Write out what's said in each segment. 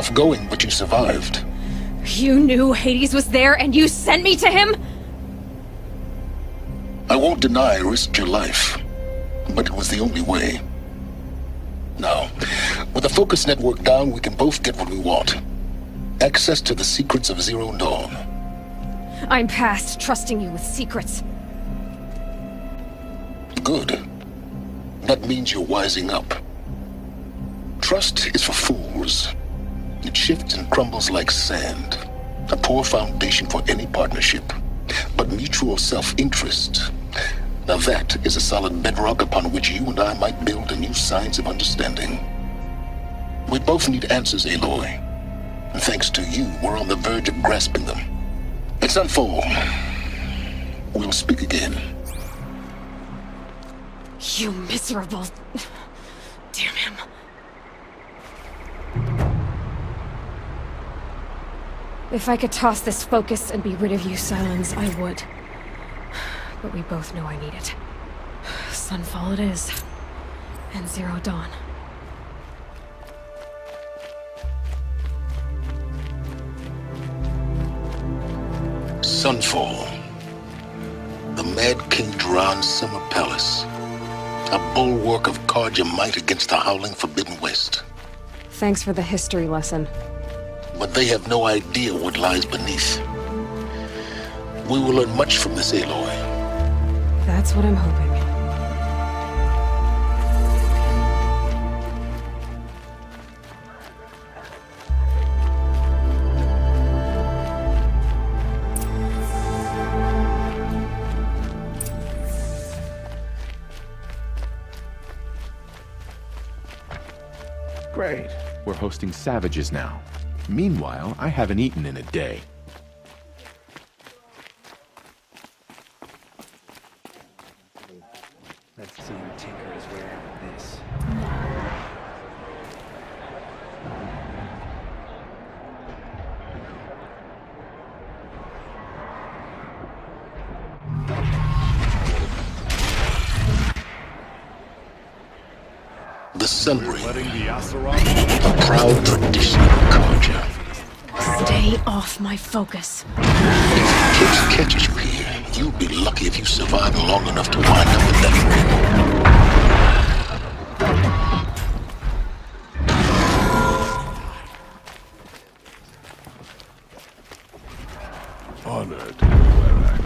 off going, but you survived. You knew Hades was there and you sent me to him? I won't deny I risked your life, but it was the only way. Now, with the focus network down, we can both get what we want. Access to the secrets of Zero Dawn. I'm past trusting you with secrets. Good. That means you're wising up. Trust is for fools. It shifts and crumbles like sand. A poor foundation for any partnership. But mutual self-interest, now that is a solid bedrock upon which you and I might build a new science of understanding. We both need answers, Aloy. And thanks to you, we're on the verge of grasping them. Let's unfold. We'll speak again. You miserable... Damn him. If I could toss this focus and be rid of you, Silence, I would. But we both know I need it. Sunfall it is. And Zero Dawn. Sunfall. The Mad King Duran's summer palace. A bulwark of Carja might against the howling Forbidden West. Thanks for the history lesson. But they have no idea what lies beneath. We will learn much from this, Aloy. That's what I'm hoping. Great. We're hosting savages now. Meanwhile, I haven't eaten in a day. Let's see who Tinker is wearing this. The Sunray, a proud tradition of Carja. Stay off my focus. If Eclipse catches you here, you'll be lucky if you survive long enough to wind up with that. Honored, Cleric.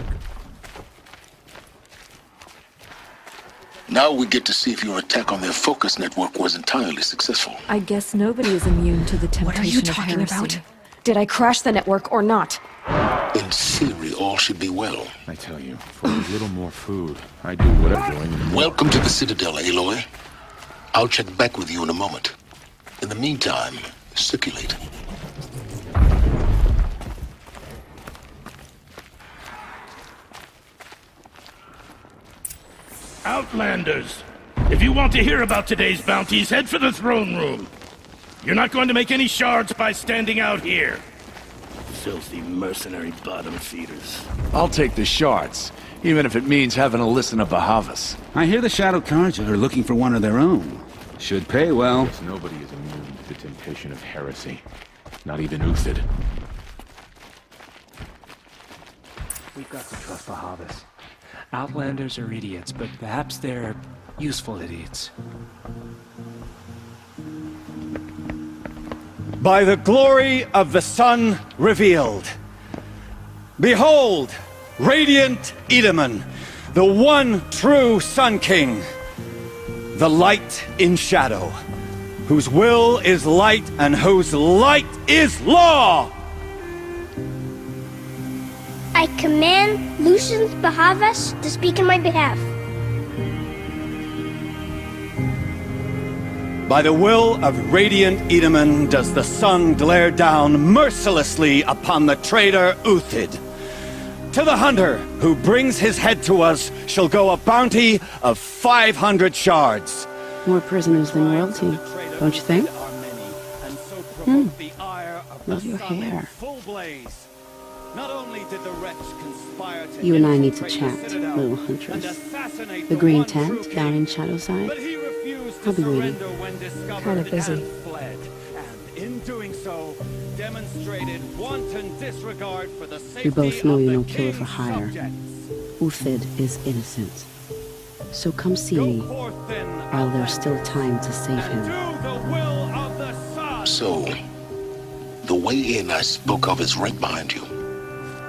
Now we get to see if your attack on their focus network was entirely successful. I guess nobody is immune to the temptation What are you of talking heresy. about? Did I crash the network or not? In theory, all should be well. I tell you, for a little more food, I'd do whatever I'm doing. Welcome to the Citadel, Aloy. I'll check back with you in a moment. In the meantime, circulate. Outlanders, if you want to hear about today's bounties, head for the throne room. You're not going to make any shards by standing out here. Filthy mercenary bottom feeders. I'll take the shards, even if it means having to listen to Bahavas. I hear the Shadow Carja are looking for one of their own. Should pay well. Yes, nobody is immune to the temptation of heresy. Not even Uthid. We've got to trust Bahavas. Outlanders are idiots, but perhaps they're useful idiots. By the glory of the sun revealed. Behold, radiant Edaman, the one true Sun King, the light in shadow, whose will is light and whose light is law! I command Lucius Bahavas to speak in my behalf. By the will of radiant Edaman does the sun glare down mercilessly upon the traitor Uthid. To the hunter who brings his head to us shall go a bounty of 500 shards. More prisoners than royalty, don't you think? Love your hair. Not only did the wretch conspire to You and I need to chat, little huntress. The green tent down in Shadowside. I'll be waiting. Kinda busy. And in doing so demonstrated wanton disregard for the safety We both know of you're the no killer for king's hire. subjects. Uthid is innocent. So come see Go me forth then, while there's still time to save and him. do the will of the sun. So, the way in I spoke of is right behind you.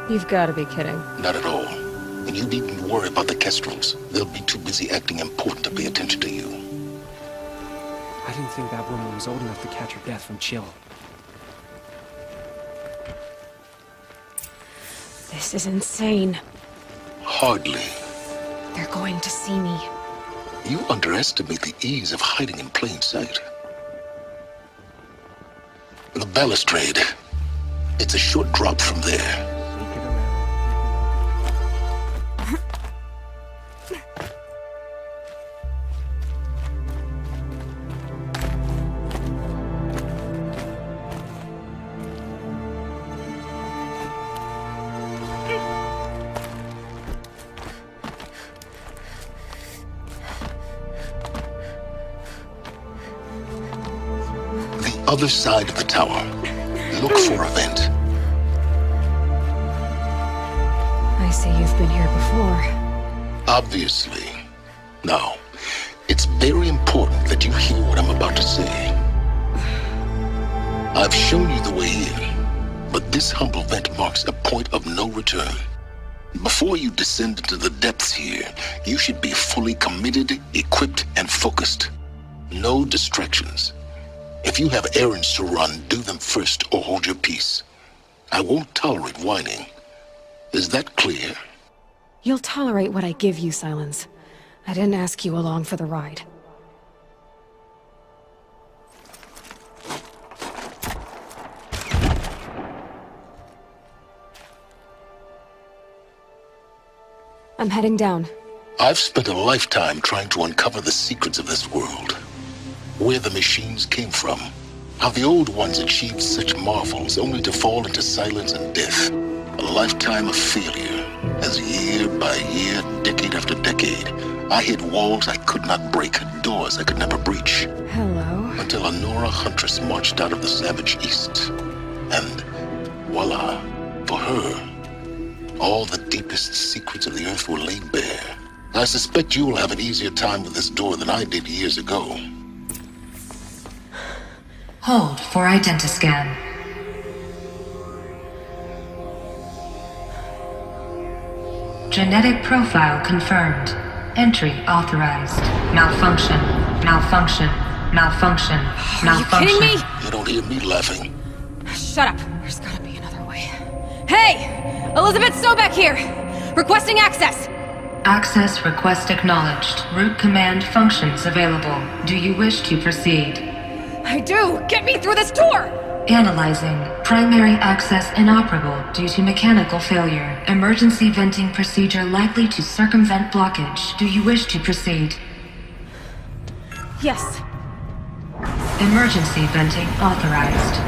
You've got to be kidding. Not at all. And you needn't worry about the Kestrels. They'll be too busy acting important to pay attention to you. I didn't think that woman was old enough to catch her death from chill. This is insane. Hardly. They're going to see me. You underestimate the ease of hiding in plain sight. The balustrade. It's a short drop from there. Other side of the tower. Look for a vent. I see you've been here before. Obviously. Now, it's very important that you hear what I'm about to say. I've shown you the way in, but this humble vent marks a point of no return. Before you descend into the depths here, you should be fully committed, equipped, and focused. No distractions. If you have errands to run, do them first or hold your peace. I won't tolerate whining. Is that clear? You'll tolerate what I give you, Silence. I didn't ask you along for the ride. I'm heading down. I've spent a lifetime trying to uncover the secrets of this world. Where the machines came from. How the old ones achieved such marvels only to fall into silence and death. A lifetime of failure. As year by year, decade after decade, I hit walls I could not break, doors I could never breach. Hello. Until a Nora huntress marched out of the savage east. And voila, for her, all the deepest secrets of the earth were laid bare. I suspect you will have an easier time with this door than I did years ago. Hold for identiscan. Genetic profile confirmed. Entry authorized. Malfunction. Malfunction. Malfunction. Malfunction. Are you kidding me? You don't hear me laughing. Shut up. There's gotta be another way. Hey! Elizabeth Sobek here! Requesting access! Access request acknowledged. Root command functions available. Do you wish to proceed? I do! Get me through this tour! Analyzing. Primary access inoperable due to mechanical failure. Emergency venting procedure likely to circumvent blockage. Do you wish to proceed? Yes. Emergency venting authorized.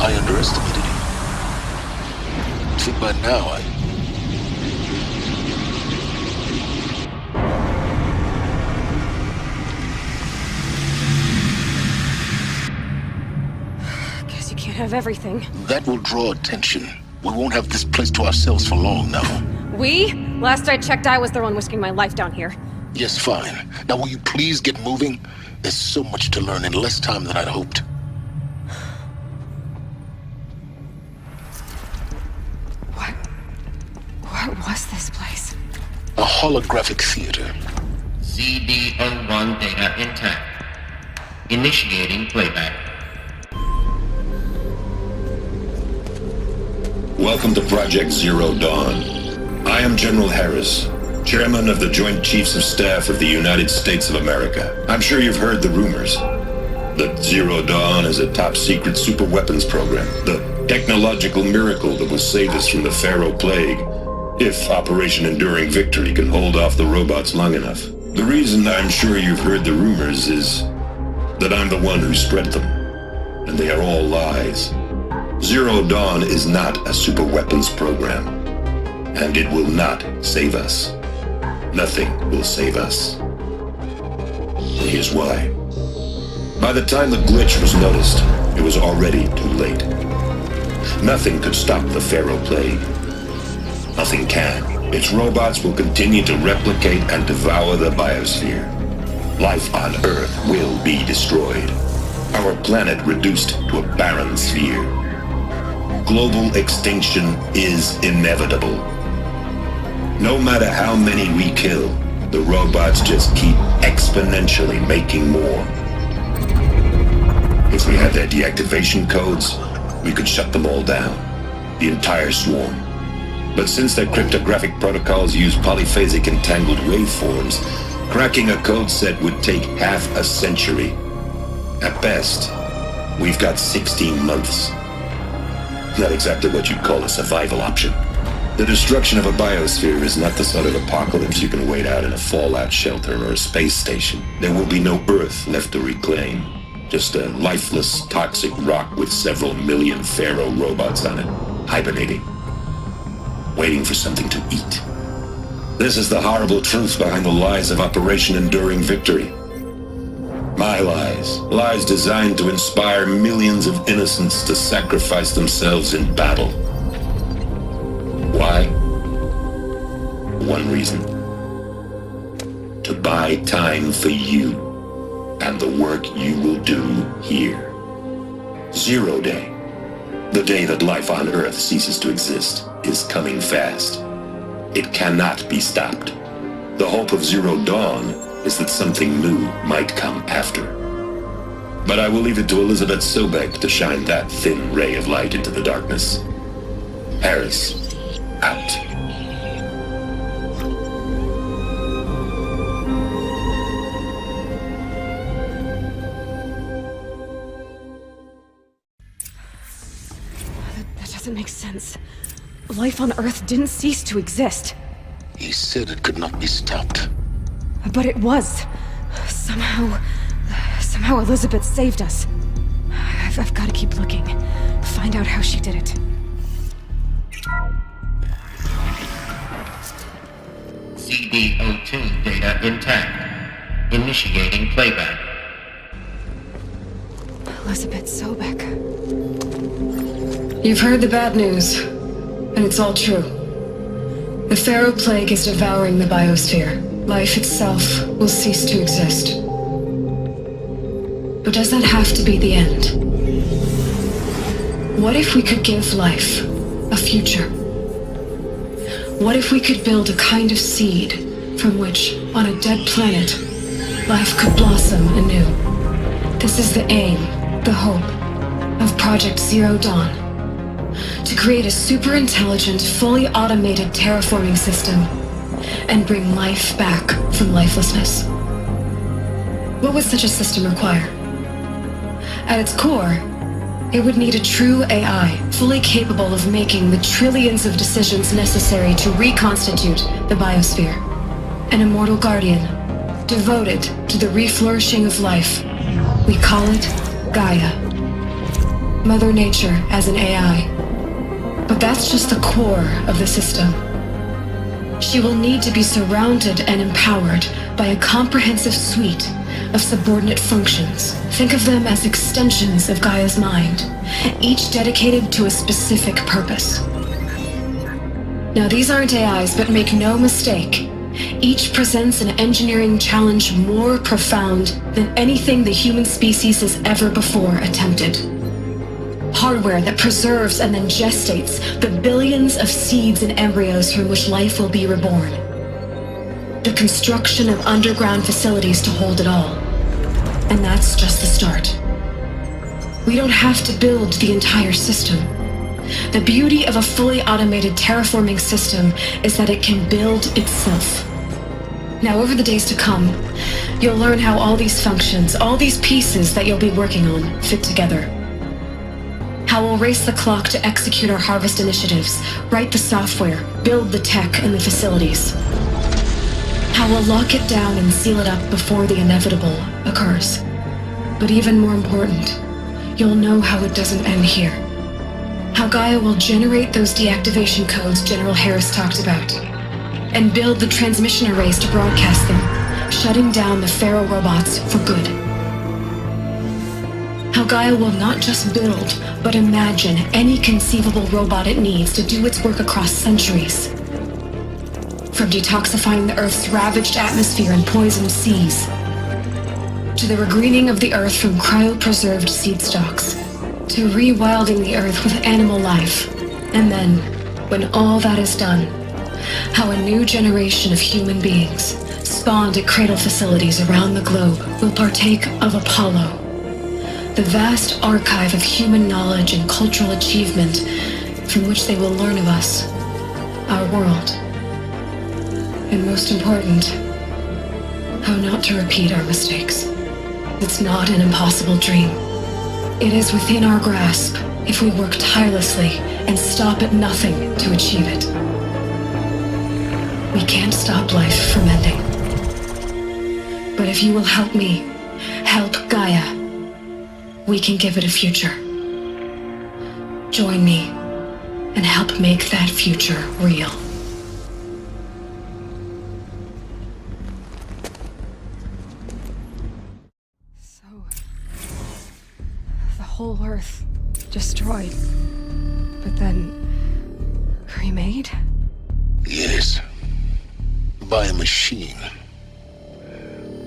I underestimated you. I think by now Guess you can't have everything. that will draw attention. We won't have this place to ourselves for long now. We? Last I checked, I was the one risking my life down here. Yes, fine. Now will you please get moving? There's so much to learn in less time than I'd hoped. What was this place? A holographic theater. CDN1 data intact. Initiating playback. Welcome to Project Zero Dawn. I am General Harris, Chairman of the Joint Chiefs of Staff of the United States of America. I'm sure you've heard the rumors that Zero Dawn is a top-secret superweapons program, the technological miracle that will save us from the Pharaoh Plague, if Operation Enduring Victory can hold off the robots long enough. The reason I'm sure you've heard the rumors is that I'm the one who spread them, and they are all lies. Zero Dawn is not a superweapons program, and it will not save us. nothing will save us. And here's why. By the time the glitch was noticed, it was already too late. Nothing could stop the Pharaoh Plague. Nothing can. Its robots will continue to replicate and devour the biosphere. Life on Earth will be destroyed. Our planet reduced to a barren sphere. Global extinction is inevitable. No matter how many we kill, the robots just keep exponentially making more. If we had their deactivation codes, we could shut them all down. The entire swarm. But since their cryptographic protocols use polyphasic entangled waveforms, cracking a code set would take half a century. At best, we've got 16 months. Not exactly what you'd call a survival option. The destruction of a biosphere is not the sort of apocalypse you can wait out in a fallout shelter or a space station. There will be no Earth left to reclaim. Just a lifeless, toxic rock with several million Pharaoh robots on it, hibernating, waiting for something to eat. This is the horrible truth behind the lies of Operation Enduring Victory. My lies. Lies designed to inspire millions of innocents to sacrifice themselves in battle. Why? One reason. To buy time for you and the work you will do here. 0 Day. The day that life on Earth ceases to exist is coming fast. It cannot be stopped. The hope of Zero Dawn is that something new might come after. But I will leave it to Elizabeth Sobek to shine that thin ray of light into the darkness. Harris, out. That doesn't make sense. Life on Earth didn't cease to exist. He said it could not be stopped. But it was. Somehow Elizabeth saved us. I've got to keep looking. Find out how she did it. CD02 data intact. Initiating playback. Elizabeth Sobek. You've heard the bad news, and it's all true. The Pharaoh Plague is devouring the biosphere. Life itself will cease to exist. But does that have to be the end? What if we could give life a future? What if we could build a kind of seed from which, on a dead planet, life could blossom anew? This is the aim, the hope, of Project Zero Dawn. To create a super intelligent, fully automated terraforming system and bring life back from lifelessness. What would such a system require? At its core, it would need a true AI, fully capable of making the trillions of decisions necessary to reconstitute the biosphere. An immortal guardian, devoted to the reflourishing of life. We call it Gaia. Mother Nature as an AI. But that's just the core of the system. She will need to be surrounded and empowered by a comprehensive suite of subordinate functions. Think of them as extensions of Gaia's mind, each dedicated to a specific purpose. Now, these aren't AIs, but make no mistake, each presents an engineering challenge more profound than anything the human species has ever before attempted. Hardware that preserves and then gestates the billions of seeds and embryos from which life will be reborn. The construction of underground facilities to hold it all. And that's just the start. We don't have to build the entire system. The beauty of a fully automated terraforming system is that it can build itself. Now, over the days to come, you'll learn how all these functions, all these pieces that you'll be working on, fit together. How we'll race the clock to execute our harvest initiatives, write the software, build the tech and the facilities. How we'll lock it down and seal it up before the inevitable occurs. But even more important, you'll know how it doesn't end here. How Gaia will generate those deactivation codes General Harris talked about. and build the transmission arrays to broadcast them, shutting down the Pharaoh robots for good. How Gaia will not just build, but imagine any conceivable robot it needs to do its work across centuries. From detoxifying the Earth's ravaged atmosphere and poisoned seas, to the regreening of the Earth from cryopreserved seed stalks, to rewilding the Earth with animal life. And then, when all that is done, how a new generation of human beings, spawned at cradle facilities around the globe, will partake of Apollo, the vast archive of human knowledge and cultural achievement from which they will learn of us, our world, and most important, how not to repeat our mistakes. It's not an impossible dream. It is within our grasp if we work tirelessly and stop at nothing to achieve it. We can't stop life from ending. But if you will help me, help Gaia, we can give it a future. Join me and help make that future real. Whole Earth destroyed, but then remade? Yes. By a machine.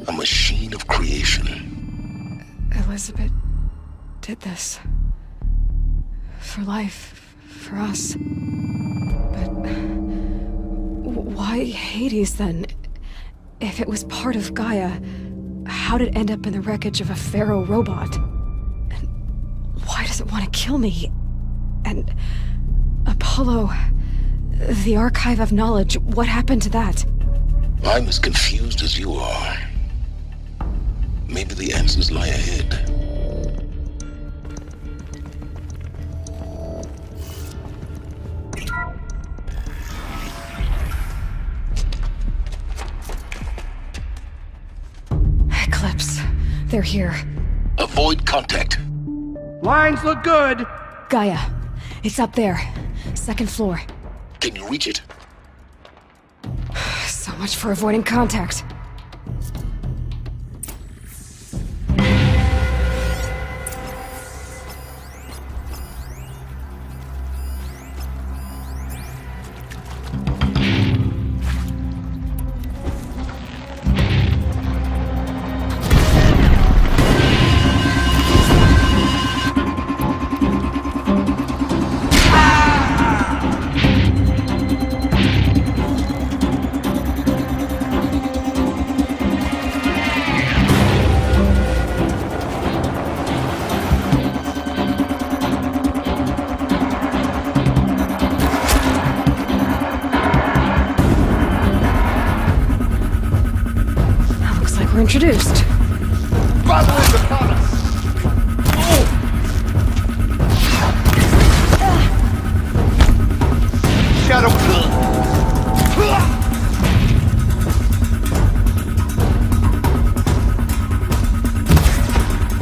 A machine of creation. Elizabeth did this. For life, for us. But why Hades then? If it was part of Gaia, how'd it end up in the wreckage of a Pharaoh robot? Why does it want to kill me? And Apollo, the archive of knowledge, what happened to that? I'm as confused as you are. Maybe the answers lie ahead. Eclipse, they're here. Avoid contact. Lines look good. Gaia, it's up there. Second floor. Can you reach it? So much for avoiding contact. We're introduced. Battle is upon us! Shadow.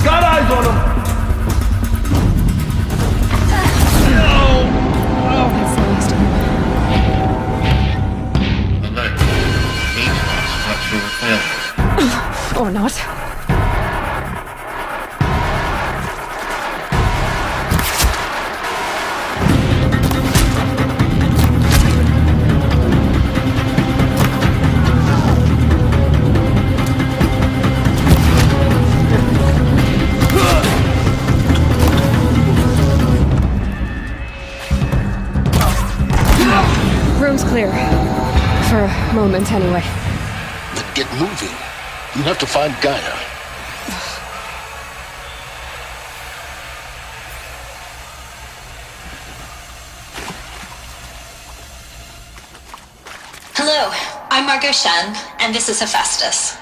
Got eyes on him! That's the last of them. Alert. Maintenance structural failure. Or not. Room's clear. For a moment, anyway. Then get moving. You have to find Gaia. Hello, I'm Margot Shen, and this is Hephaestus.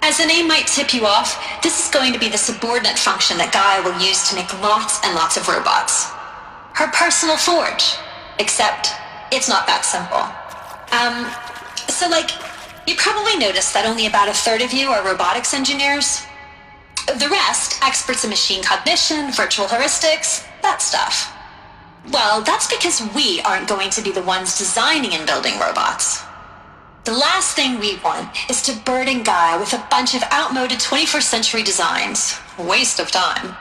As the name might tip you off, this is going to be the subordinate function that Gaia will use to make lots and lots of robots. Her personal forge. Except, it's not that simple. You probably noticed that only about a third of you are robotics engineers. The rest, experts in machine cognition, virtual heuristics, that stuff. Well, that's because we aren't going to be the ones designing and building robots. The last thing we want is to burden Gaia with a bunch of outmoded 21st century designs. Waste of time.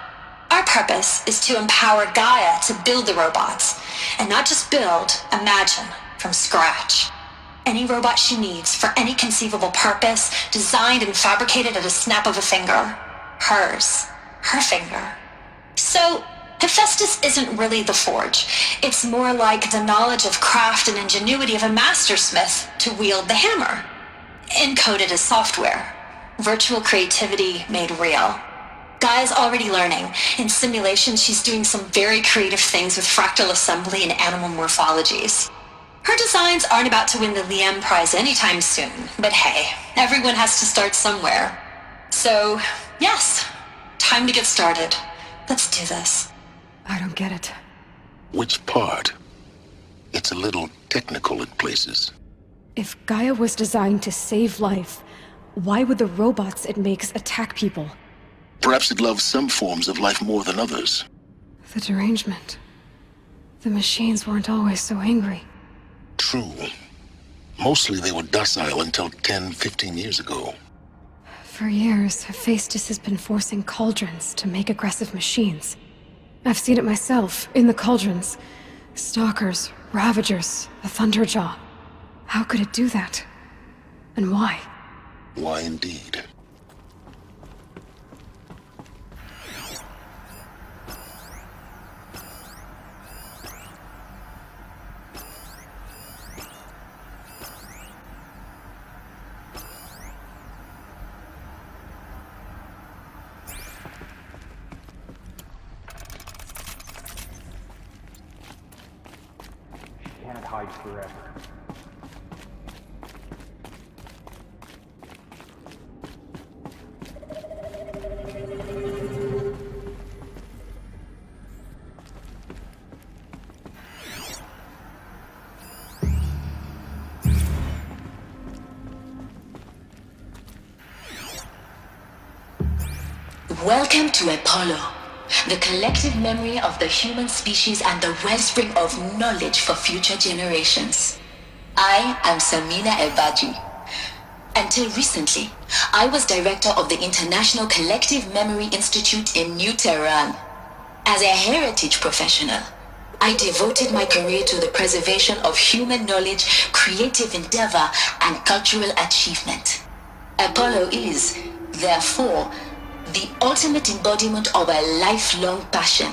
Our purpose is to empower Gaia to build the robots, and not just build, imagine, from scratch. Any robot she needs for any conceivable purpose, designed and fabricated at a snap of a finger. Hers. Her finger. So, Hephaestus isn't really the forge. It's more like the knowledge of craft and ingenuity of a mastersmith to wield the hammer. Encoded as software. Virtual creativity made real. Gaia's already learning. In simulation, she's doing some very creative things with fractal assembly and animal morphologies. Her designs aren't about to win the Liam Prize anytime soon, but hey, everyone has to start somewhere. So, yes, time to get started. Let's do this. I don't get it. Which part? It's a little technical in places. If Gaia was designed to save life, why would the robots it makes attack people? Perhaps it loves some forms of life more than others. The derangement. The machines weren't always so angry. True. Mostly they were docile until 10, 15 years ago. For years, Hephaestus has been forcing cauldrons to make aggressive machines. I've seen it myself, in the cauldrons. Stalkers, Ravagers, a Thunderjaw. How could it do that? And why? Why indeed? Can't hide forever. Welcome to Apollo, the collective memory of the human species and the wellspring of knowledge for future generations. I am Samina Ebaji. Until recently, I was director of the International Collective Memory Institute in New Tehran. As a heritage professional, I devoted my career to the preservation of human knowledge, creative endeavor, and cultural achievement. Apollo is, therefore, the ultimate embodiment of a lifelong passion,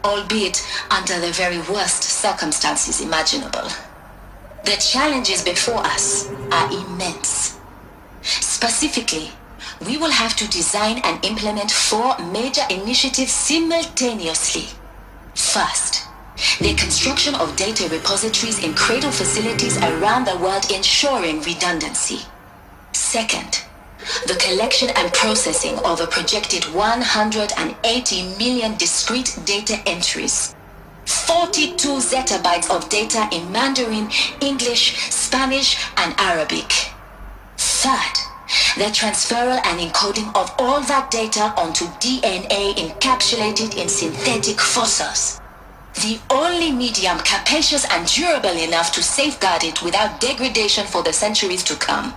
albeit under the very worst circumstances imaginable. The challenges before us are immense. Specifically, we will have to design and implement 4 major initiatives simultaneously. First, the construction of data repositories in cradle facilities around the world, ensuring redundancy. Second, the collection and processing of a projected 180 million discrete data entries, 42 zettabytes of data in Mandarin, English, Spanish, and Arabic. Third, the transferal and encoding of all that data onto DNA encapsulated in synthetic fossils, the only medium capacious and durable enough to safeguard it without degradation for the centuries to come.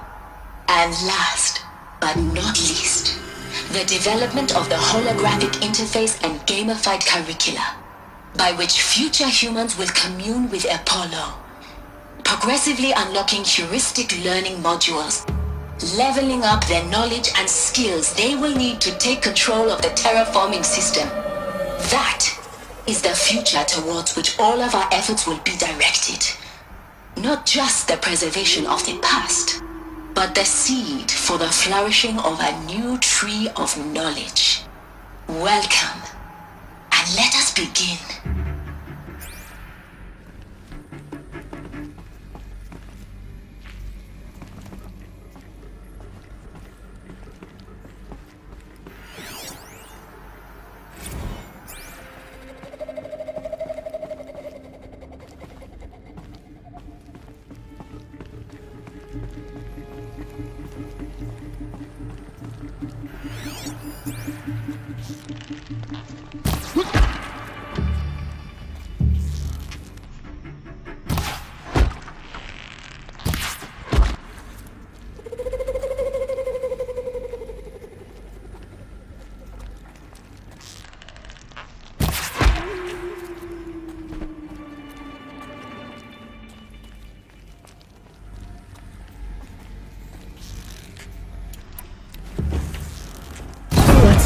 And last, but not least, the development of the holographic interface and gamified curricula, by which future humans will commune with Apollo, progressively unlocking heuristic learning modules, leveling up their knowledge and skills they will need to take control of the terraforming system. That is the future towards which all of our efforts will be directed. Not just the preservation of the past, but the seed for the flourishing of a new tree of knowledge. Welcome, and let us begin.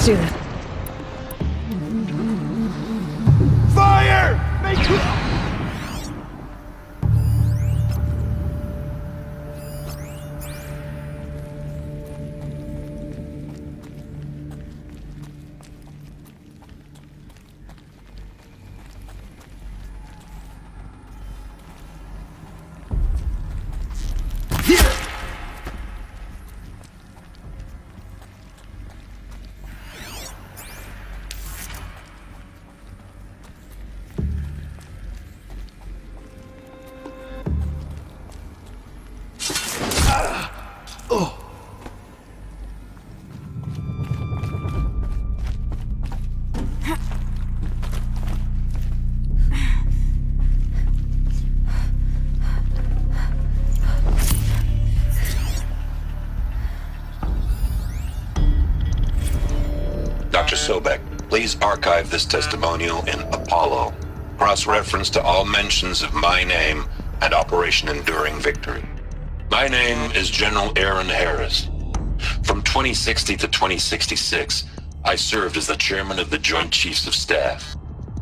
do this. Fire! Dr. Sobek, please archive this testimonial in Apollo. Cross-reference to all mentions of my name and Operation Enduring Victory. My name is General Aaron Harris. From 2060 to 2066, I served as the chairman of the Joint Chiefs of Staff,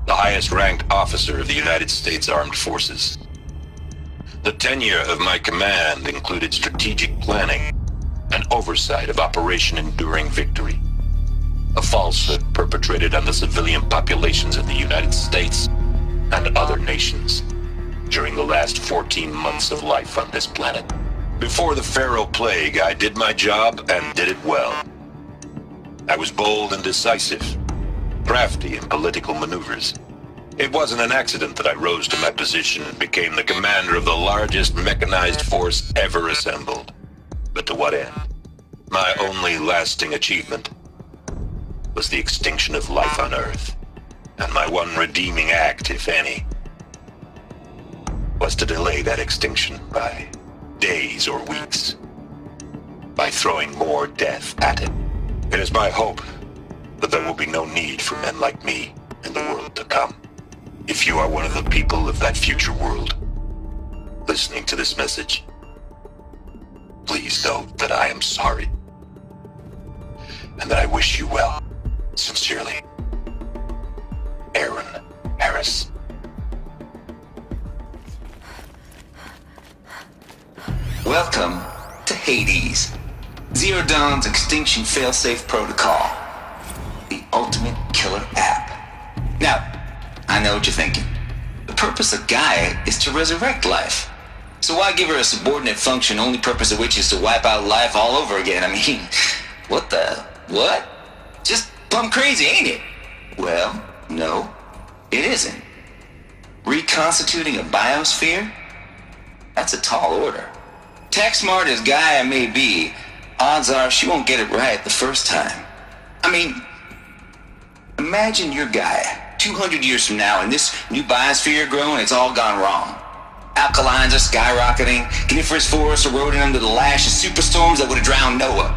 the highest-ranked officer of the United States Armed Forces. The tenure of my command included strategic planning and oversight of Operation Enduring Victory, a falsehood perpetrated on the civilian populations of the United States and other nations during the last 14 months of life on this planet. Before the Pharaoh Plague, I did my job and did it well. I was bold and decisive, crafty in political maneuvers. It wasn't an accident that I rose to my position and became the commander of the largest mechanized force ever assembled. But to what end? My only lasting achievement was the extinction of life on Earth. And my one redeeming act, if any, was to delay that extinction by days or weeks, by throwing more death at it. It is my hope that there will be no need for men like me in the world to come. If you are one of the people of that future world listening to this message, please know that I am sorry and that I wish you well. Sincerely, Aaron Harris. Welcome to Hades, Zero Dawn's extinction failsafe protocol, the ultimate killer app. Now, I know what you're thinking. The purpose of Gaia is to resurrect life. So why give her a subordinate function, only purpose of which is to wipe out life all over again? I mean, what? Just plumb crazy, ain't it? Well, no, it isn't. Reconstituting a biosphere? That's a tall order. Tech smart as Gaia may be, odds are she won't get it right the first time. I mean, imagine you're Gaia, 200 years from now, and this new biosphere growing, it's all gone wrong. Alkalines are skyrocketing, coniferous forests eroding under the lash of superstorms that would have drowned Noah.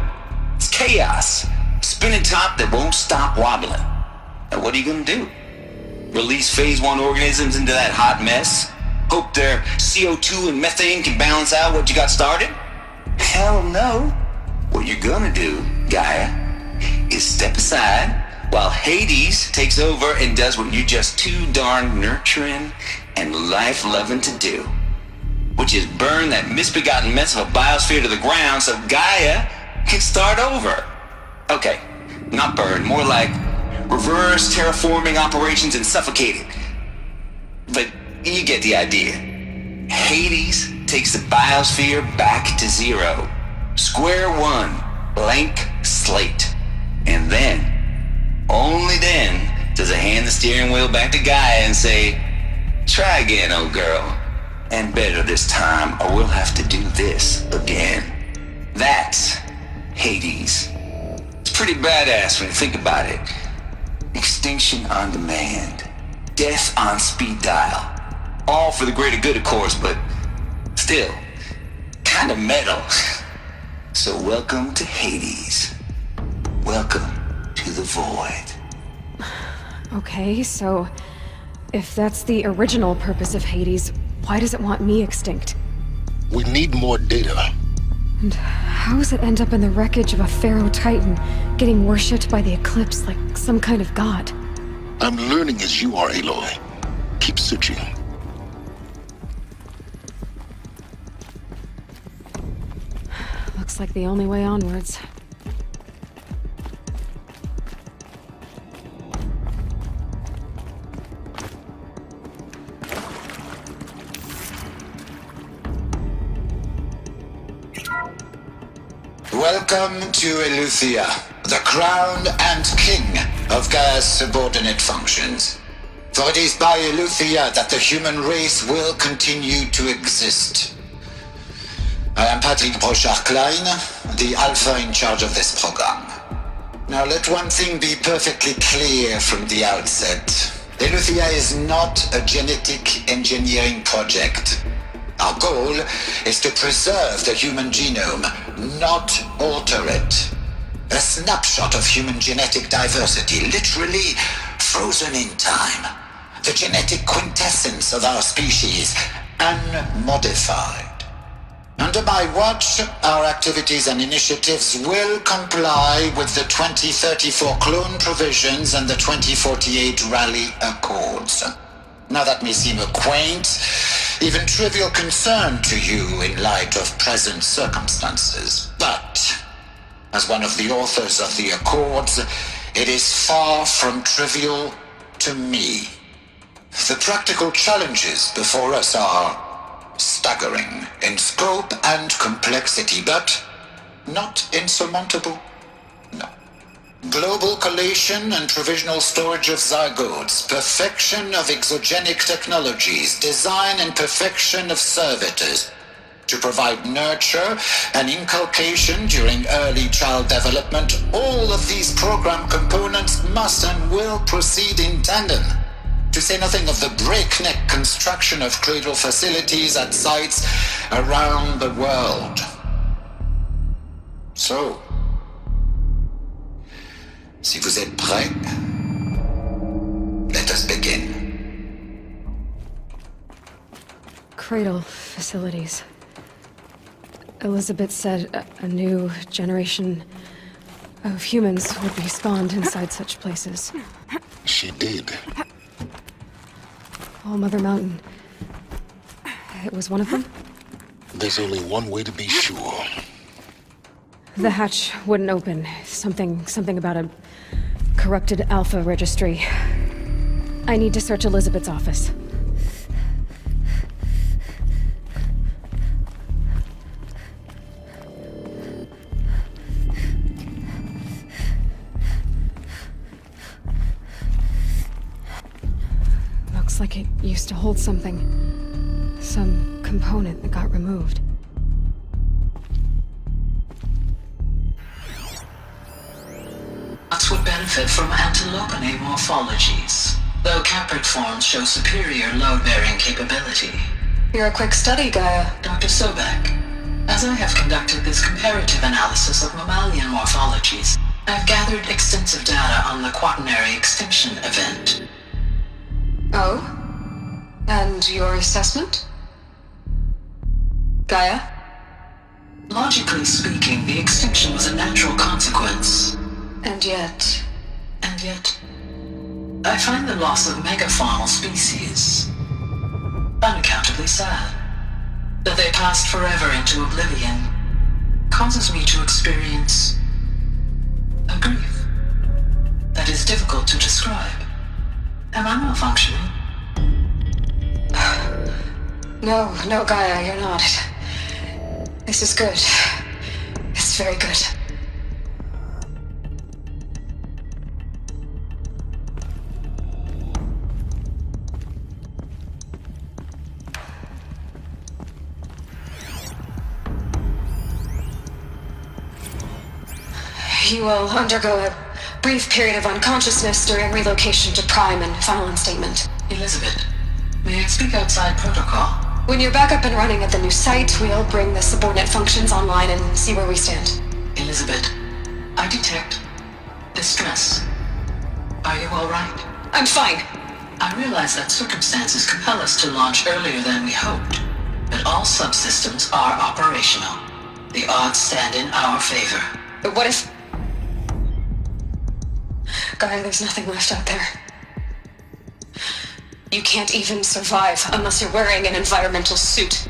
It's chaos. Spinning top that won't stop wobbling. And what are you gonna do? Release phase 1 organisms into that hot mess? Hope their CO2 and methane can balance out what you got started? Hell no. What you're gonna do, Gaia, is step aside while Hades takes over and does what you're just too darn nurturing and life-loving to do, which is burn that misbegotten mess of a biosphere to the ground so Gaia can start over. Okay, not burn, more like reverse terraforming operations and suffocate it. But you get the idea. Hades takes the biosphere back to zero. Square one, blank slate. And then, only then, does it hand the steering wheel back to Gaia and say, try again, old girl. And better this time, or we'll have to do this again. That's Hades. It's pretty badass when you think about it. Extinction on demand. Death on speed dial. All for the greater good, of course, but still, kind of metal. So welcome to Hades. Welcome to the void. Okay, so if that's the original purpose of Hades, why does it want me extinct? We need more data. And how does it end up in the wreckage of a Pharaoh Titan, getting worshipped by the Eclipse like some kind of god. I'm learning as you are, Aloy. Keep searching. Looks like the only way onwards. Welcome to Eleuthia, the crown and king of Gaia's subordinate functions. For it is by Eleuthia that the human race will continue to exist. I am Patrick Brochard-Klein, the Alpha in charge of this program. Now let one thing be perfectly clear from the outset. Eleuthia is not a genetic engineering project. Our goal is to preserve the human genome, not alter it. A snapshot of human genetic diversity, literally frozen in time. The genetic quintessence of our species, unmodified. Under my watch, our activities and initiatives will comply with the 2034 clone provisions and the 2048 Rally Accords. Now that may seem a quaint, even trivial concern to you in light of present circumstances, but as one of the authors of the Accords, it is far from trivial to me. The practical challenges before us are staggering in scope and complexity, but not insurmountable. No. Global collation and provisional storage of zygotes, perfection of exogenic technologies, design and perfection of servitors, to provide nurture and inculcation during early child development. All of these program components must and will proceed in tandem, to say nothing of the breakneck construction of cradle facilities at sites around the world. So, si vous êtes prêts, let us begin. Cradle facilities. Elizabeth said a new generation of humans would be spawned inside such places. She did. Oh, Mother Mountain. It was one of them? There's only one way to be sure. The hatch wouldn't open. Something about a corrupted Alpha registry. I need to search Elizabeth's office. Looks like it used to hold something. Some component that got removed. Nuts would benefit from antilopinae morphologies, though caprid forms show superior load-bearing capability. You're a quick study, Gaia. Dr. Sobek, as I have conducted this comparative analysis of mammalian morphologies, I have gathered extensive data on the quaternary extinction event. Oh? And your assessment? Gaia? Logically speaking, the extinction was a natural consequence. And yet, I find the loss of megafaunal species unaccountably sad. That they passed forever into oblivion causes me to experience a grief that is difficult to describe. Am I malfunctioning? No, Gaia, you're not. This is good. It's very good. You will undergo a brief period of unconsciousness during relocation to Prime and final instatement. Elizabeth, may I speak outside protocol? When you're back up and running at the new site, we'll bring the subordinate functions online and see where we stand. Elizabeth, I detect distress. Are you all right? I'm fine. I realize that circumstances compel us to launch earlier than we hoped, but all subsystems are operational. The odds stand in our favor. But what if... Gaia, there's nothing left out there. You can't even survive unless you're wearing an environmental suit.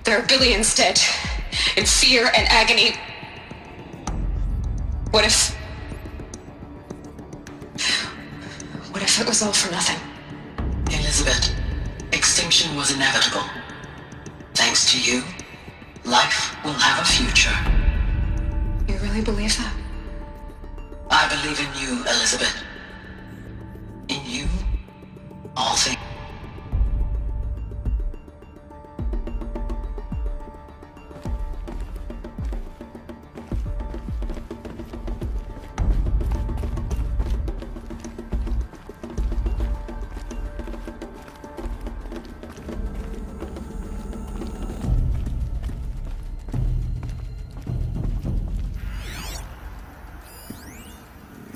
There are billions dead, in fear and agony. What if it was all for nothing? Elizabeth, extinction was inevitable. Thanks to you, life will have a future. You really believe that? I believe in you, Elizabeth. In you, all things.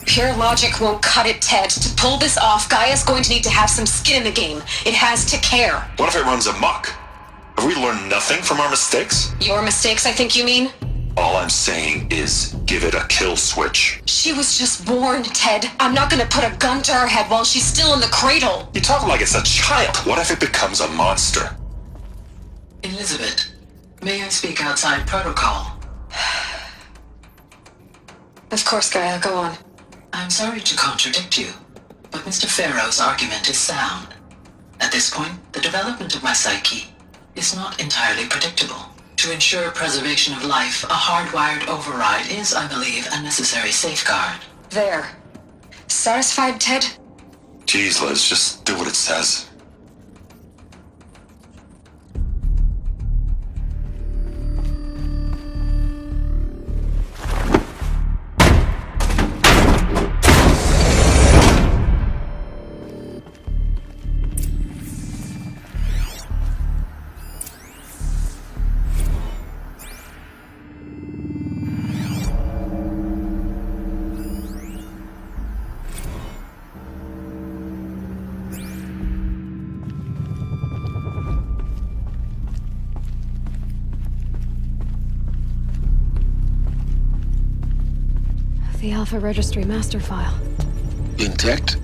Pure logic won't cut it, Ted. To pull this off, Gaia's going to need to have some skin in the game. It has to care. What if it runs amok? Have we learned nothing from our mistakes? Your mistakes, I think you mean? All I'm saying is give it a kill switch. She was just born, Ted. I'm not gonna put a gun to her head while she's still in the cradle. You talk like it's a child. What if it becomes a monster? Elizabeth, may I speak outside protocol? Of course, Gaia, go on. I'm sorry to contradict you, but Mr. Farrow's argument is sound. At this point, the development of my psyche is not entirely predictable. To ensure preservation of life, a hardwired override is, I believe, a necessary safeguard. There. Satisfied, Ted? Jeez, Liz, just do what it says. The Alpha Registry master file. Intact?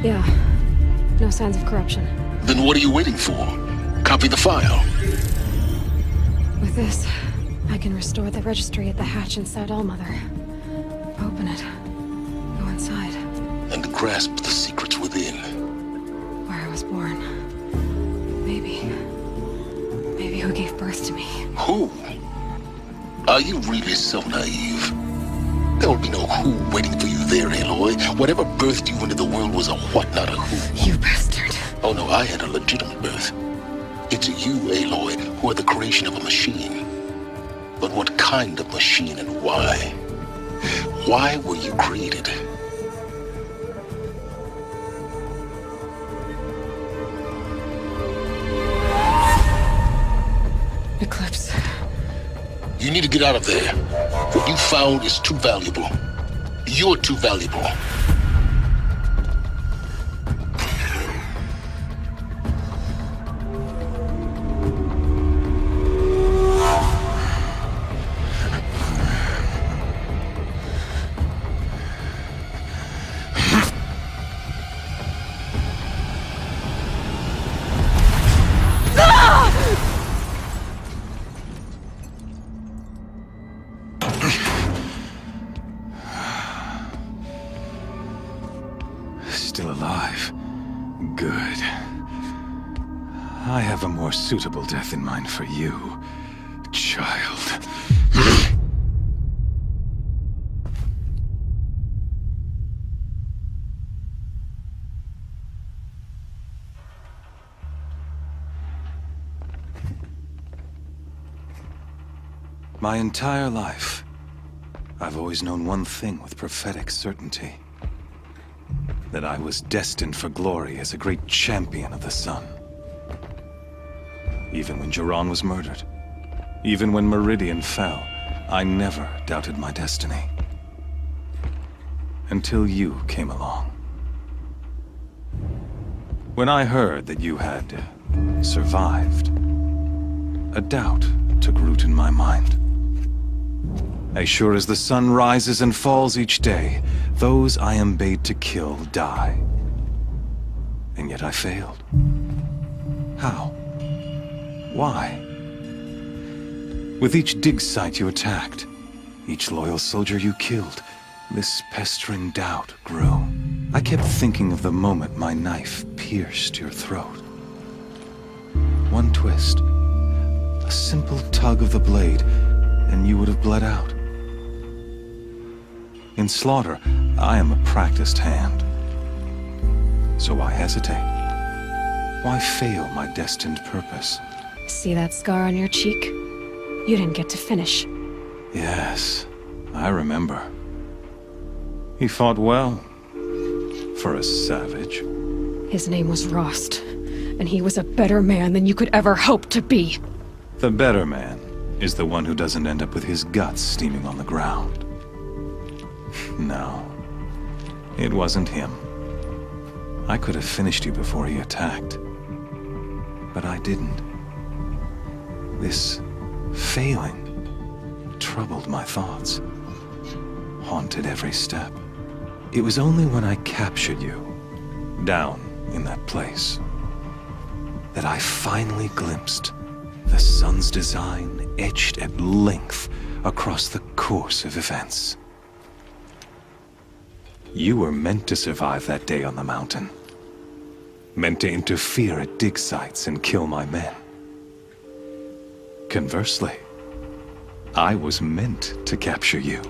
Yeah. No signs of corruption. Then what are you waiting for? Copy the file. With this, I can restore the registry at the hatch inside Allmother. Open it. Go inside. And grasp the secrets within. Where I was born. Maybe who gave birth to me. Who? Are you really so naive? There will be no who waiting for you there, Aloy. Whatever birthed you into the world was a what, not a who. You bastard. Oh no, I had a legitimate birth. It's you, Aloy, who are the creation of a machine. But what kind of machine and why? Why were you created? Eclipse. You need to get out of there. What you found is too valuable. You're too valuable. Still alive. Good. I have a more suitable death in mind for you, child. My entire life, I've always known one thing with prophetic certainty. That I was destined for glory as a great champion of the sun. Even when Jiran was murdered, even when Meridian fell, I never doubted my destiny. Until you came along. When I heard that you had survived, a doubt took root in my mind. As sure as the sun rises and falls each day, those I am bade to kill die. And yet I failed. How? Why? With each dig site you attacked, each loyal soldier you killed, this pestering doubt grew. I kept thinking of the moment my knife pierced your throat. One twist, a simple tug of the blade, and you would have bled out. In slaughter, I am a practiced hand. So why hesitate? Why fail my destined purpose? See that scar on your cheek? You didn't get to finish. Yes, I remember. He fought well, for a savage. His name was Rost, and he was a better man than you could ever hope to be. The better man is the one who doesn't end up with his guts steaming on the ground. No, it wasn't him. I could have finished you before he attacked. But I didn't. This failing troubled my thoughts, haunted every step. It was only when I captured you, down in that place, that I finally glimpsed the sun's design etched at length across the course of events. You were meant to survive that day on the mountain. Meant to interfere at dig sites and kill my men. Conversely, I was meant to capture you.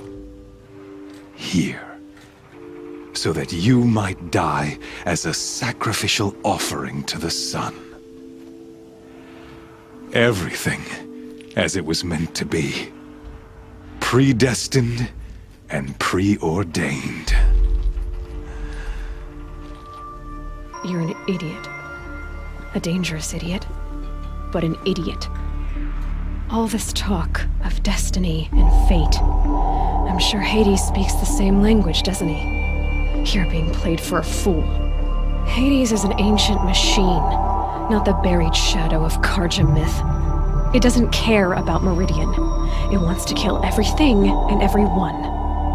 Here. So that you might die as a sacrificial offering to the sun. Everything as it was meant to be. Predestined and preordained. You're an idiot. A dangerous idiot, but an idiot. All this talk of destiny and fate. I'm sure Hades speaks the same language, doesn't he? You're being played for a fool. Hades is an ancient machine, not the buried shadow of Karja myth. It doesn't care about Meridian. It wants to kill everything and everyone.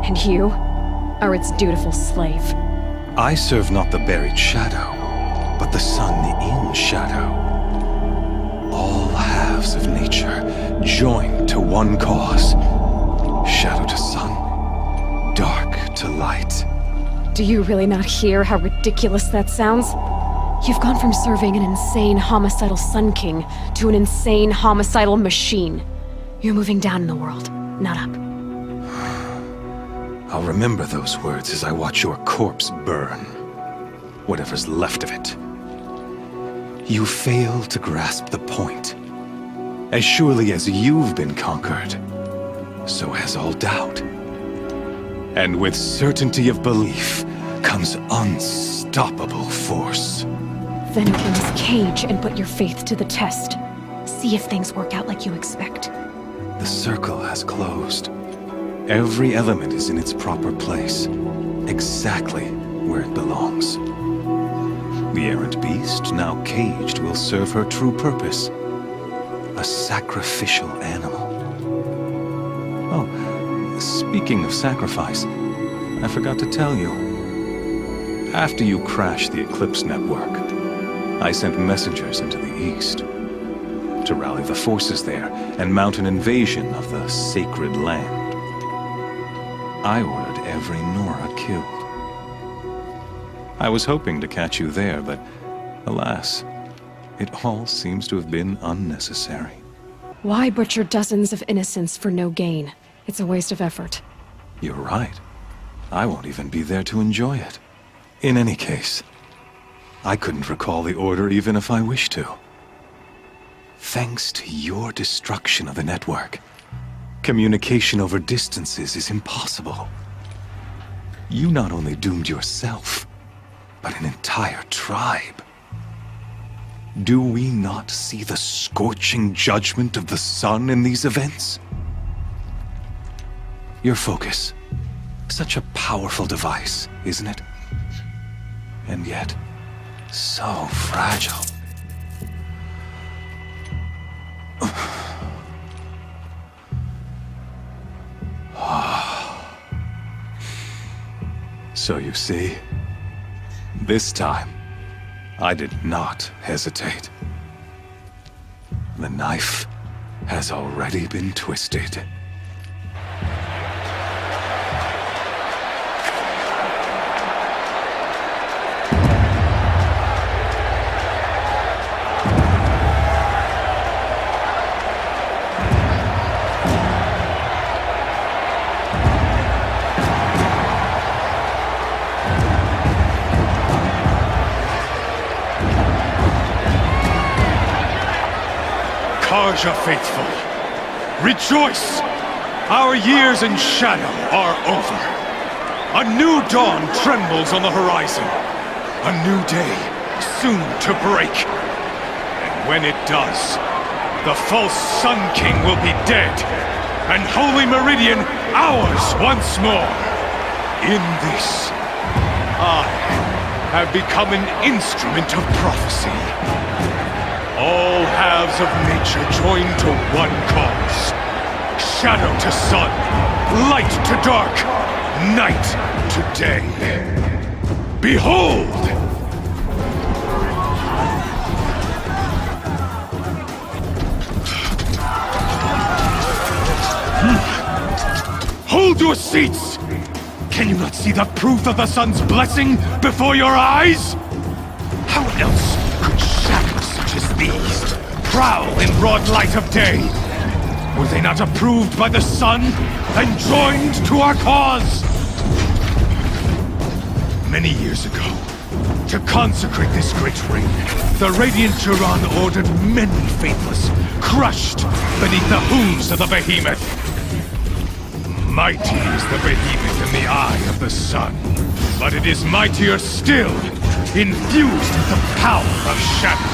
And you are its dutiful slave. I serve not the buried shadow, but the sun in shadow. All halves of nature joined to one cause. Shadow to sun, dark to light. Do you really not hear how ridiculous that sounds? You've gone from serving an insane homicidal Sun King to an insane homicidal machine. You're moving down in the world, not up. I'll remember those words as I watch your corpse burn. Whatever's left of it. You fail to grasp the point. As surely as you've been conquered, so has all doubt. And with certainty of belief comes unstoppable force. Then open this cage and put your faith to the test. See if things work out like you expect. The circle has closed. Every element is in its proper place, exactly where it belongs. The errant beast, now caged, will serve her true purpose. A sacrificial animal. Oh, speaking of sacrifice, I forgot to tell you. After you crashed the Eclipse network, I sent messengers into the east to rally the forces there and mount an invasion of the sacred land. I ordered every Nora killed. I was hoping to catch you there, but alas, it all seems to have been unnecessary. Why butcher dozens of innocents for no gain? It's a waste of effort. You're right. I won't even be there to enjoy it. In any case, I couldn't recall the order even if I wished to. Thanks to your destruction of the network, communication over distances is impossible. You not only doomed yourself, but an entire tribe. Do we not see the scorching judgment of the sun in these events? Your focus. Such a powerful device, isn't it? And yet, so fragile. So you see, this time, I did not hesitate. The knife has already been twisted. Karja faithful, rejoice! Our years in shadow are over. A new dawn trembles on the horizon. A new day soon to break. And when it does, the false Sun King will be dead, and Holy Meridian ours once more. In this, I have become an instrument of prophecy. All halves of nature join to one cause. Shadow to sun, light to dark, night to day. Behold! Hold your seats! Can you not see the proof of the sun's blessing before your eyes? How else could shadows such as these prowl in broad light of day? Were they not approved by the sun and joined to our cause? Many years ago, to consecrate this great ring, the Radiant Turan ordered many faithless, crushed beneath the hooves of the behemoth. Mighty is the behemoth in the eye of the sun, but it is mightier still, infused with the power of shadow.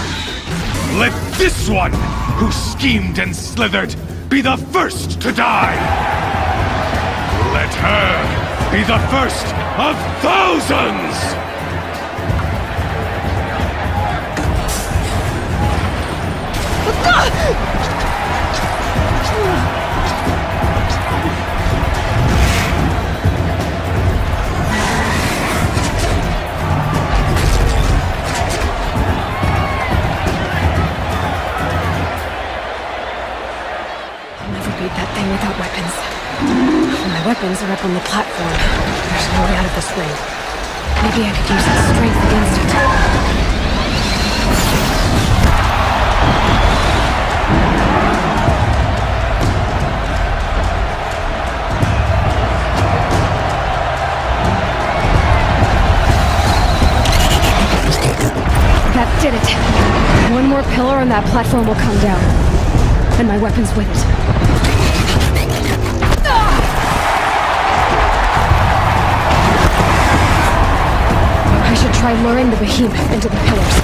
Let this one, who schemed and slithered, be the first to die! Let her be the first of thousands! That thing without weapons. My weapons are up on the platform. There's no way out of this ring. Maybe I could use that strength against it. That did it. One more pillar and that platform will come down. And my weapons with it. I should try luring the behemoth into the pillars.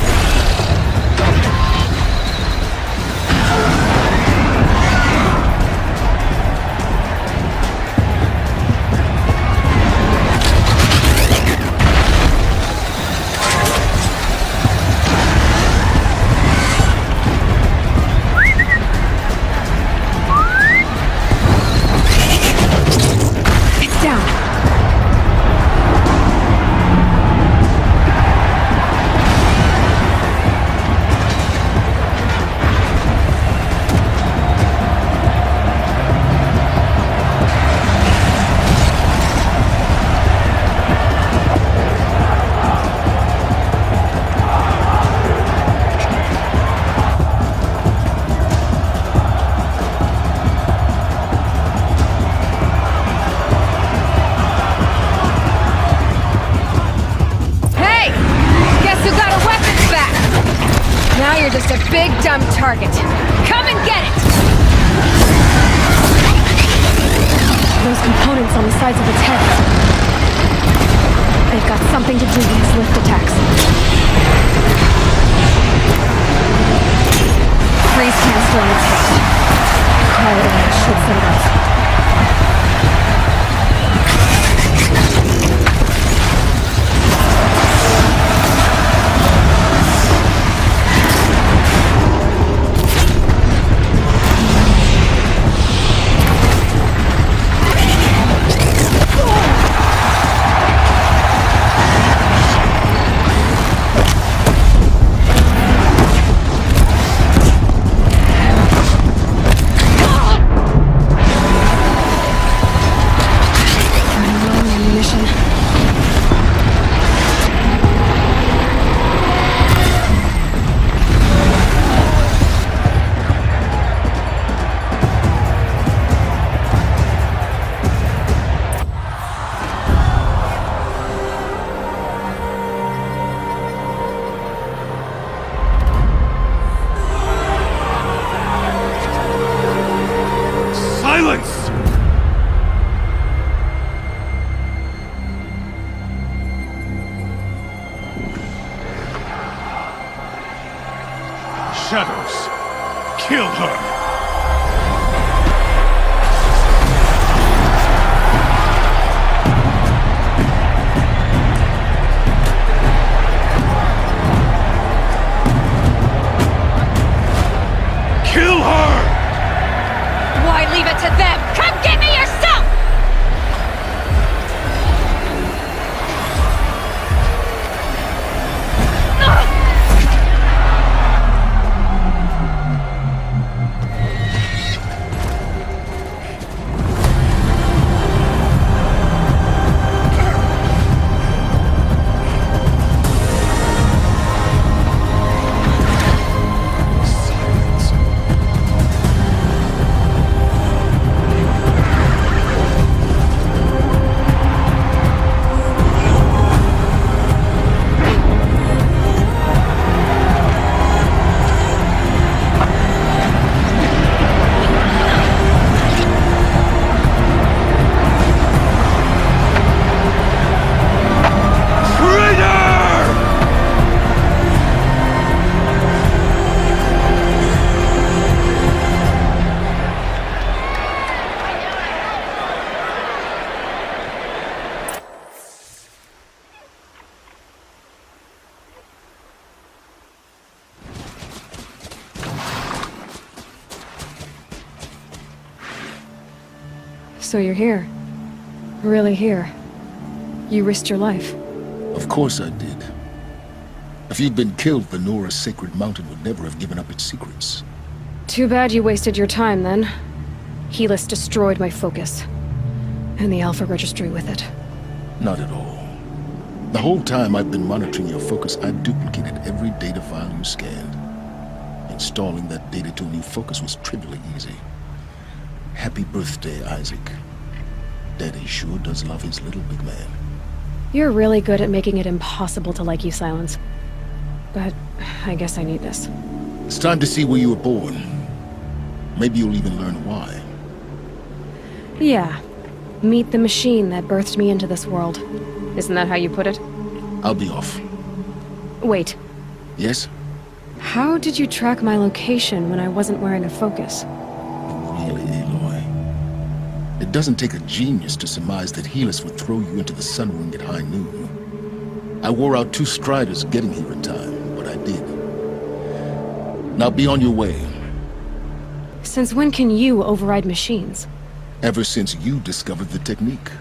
Just a big, dumb target. Come and get it! Those components on the sides of its head. They've got something to do with its lift attacks. Freeze canister on its head. Quiet and should set it off. shutters. Kill her. Kill her! Why leave it to them? Come get me yourself! So you're here. Really here. You risked your life. Of course I did. If you'd been killed, the Nora's sacred mountain would never have given up its secrets. Too bad you wasted your time, then. Helis destroyed my focus. And the Alpha Registry with it. Not at all. The whole time I've been monitoring your focus, I've duplicated every data file you scanned. Installing that data to a new focus was trivially easy. Happy birthday, Isaac. Daddy sure does love his little big man. You're really good at making it impossible to like you, Silence. But I guess I need this. It's time to see where you were born. Maybe you'll even learn why. Yeah. Meet the machine that birthed me into this world. Isn't that how you put it? I'll be off. Wait. Yes? How did you track my location when I wasn't wearing a focus? Really, Aloy? It doesn't take a genius to surmise that Helis would throw you into the sun ring at high noon. I wore out 2 striders getting here in time, but I did. Now be on your way. Since when can you override machines? Ever since you discovered the technique.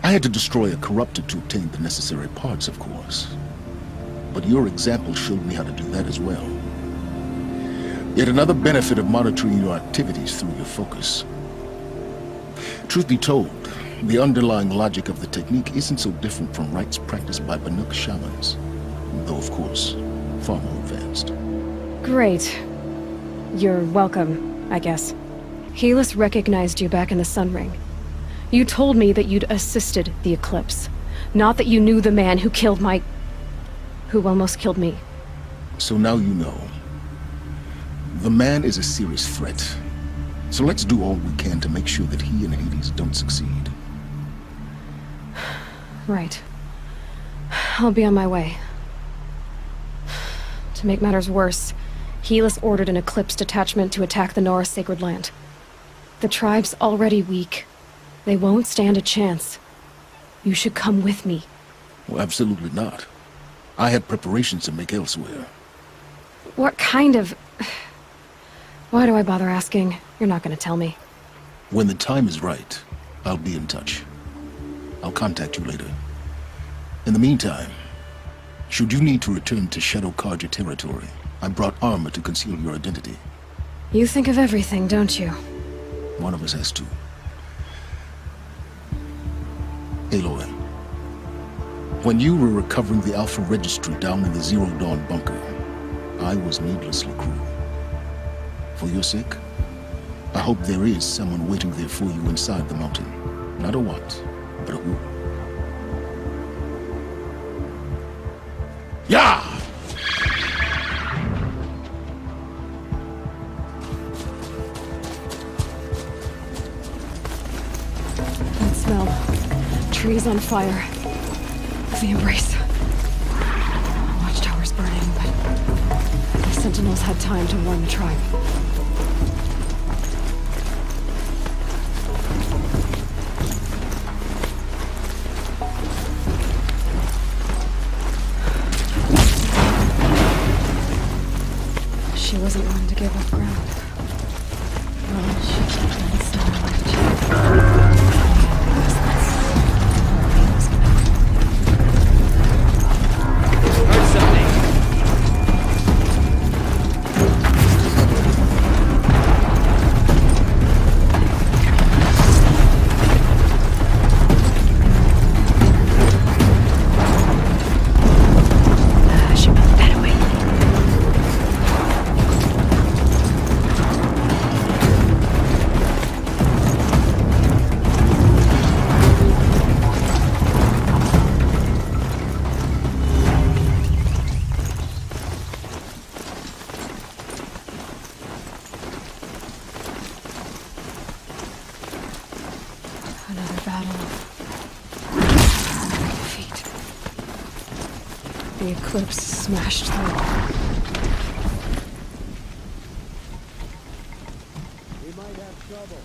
I had to destroy a corruptor to obtain the necessary parts, of course. But your example showed me how to do that as well. Yet another benefit of monitoring your activities through your focus. Truth be told, the underlying logic of the technique isn't so different from rites practiced by Banuk shamans, though of course, far more advanced. Great. You're welcome, I guess. Helis recognized you back in the Sun Ring. You told me that you'd assisted the Eclipse, not that you knew the man who killed who almost killed me. So now you know. The man is a serious threat. So let's do all we can to make sure that he and Hades don't succeed. Right. I'll be on my way. To make matters worse, Helis ordered an Eclipse detachment to attack the Nora Sacred Land. The tribe's already weak. They won't stand a chance. You should come with me. Well, absolutely not. I have preparations to make elsewhere. What kind of... Why do I bother asking? You're not gonna tell me. When the time is right, I'll be in touch. I'll contact you later. In the meantime, should you need to return to Shadow Karja territory, I brought armor to conceal your identity. You think of everything, don't you? One of us has to. Aloy, when you were recovering the Alpha Registry down in the Zero Dawn bunker, I was needlessly cruel. For your sake, I hope there is someone waiting there for you inside the mountain. Not a what, but a who. Yeah! That smell. Trees on fire. The embrace. Watchtower's burning, but the sentinels had time to warn the tribe. She wasn't one to give up ground. Well, she kept that silent. Heard something. She put that away. Another battle of defeat. The eclipse smashed through. We might have trouble.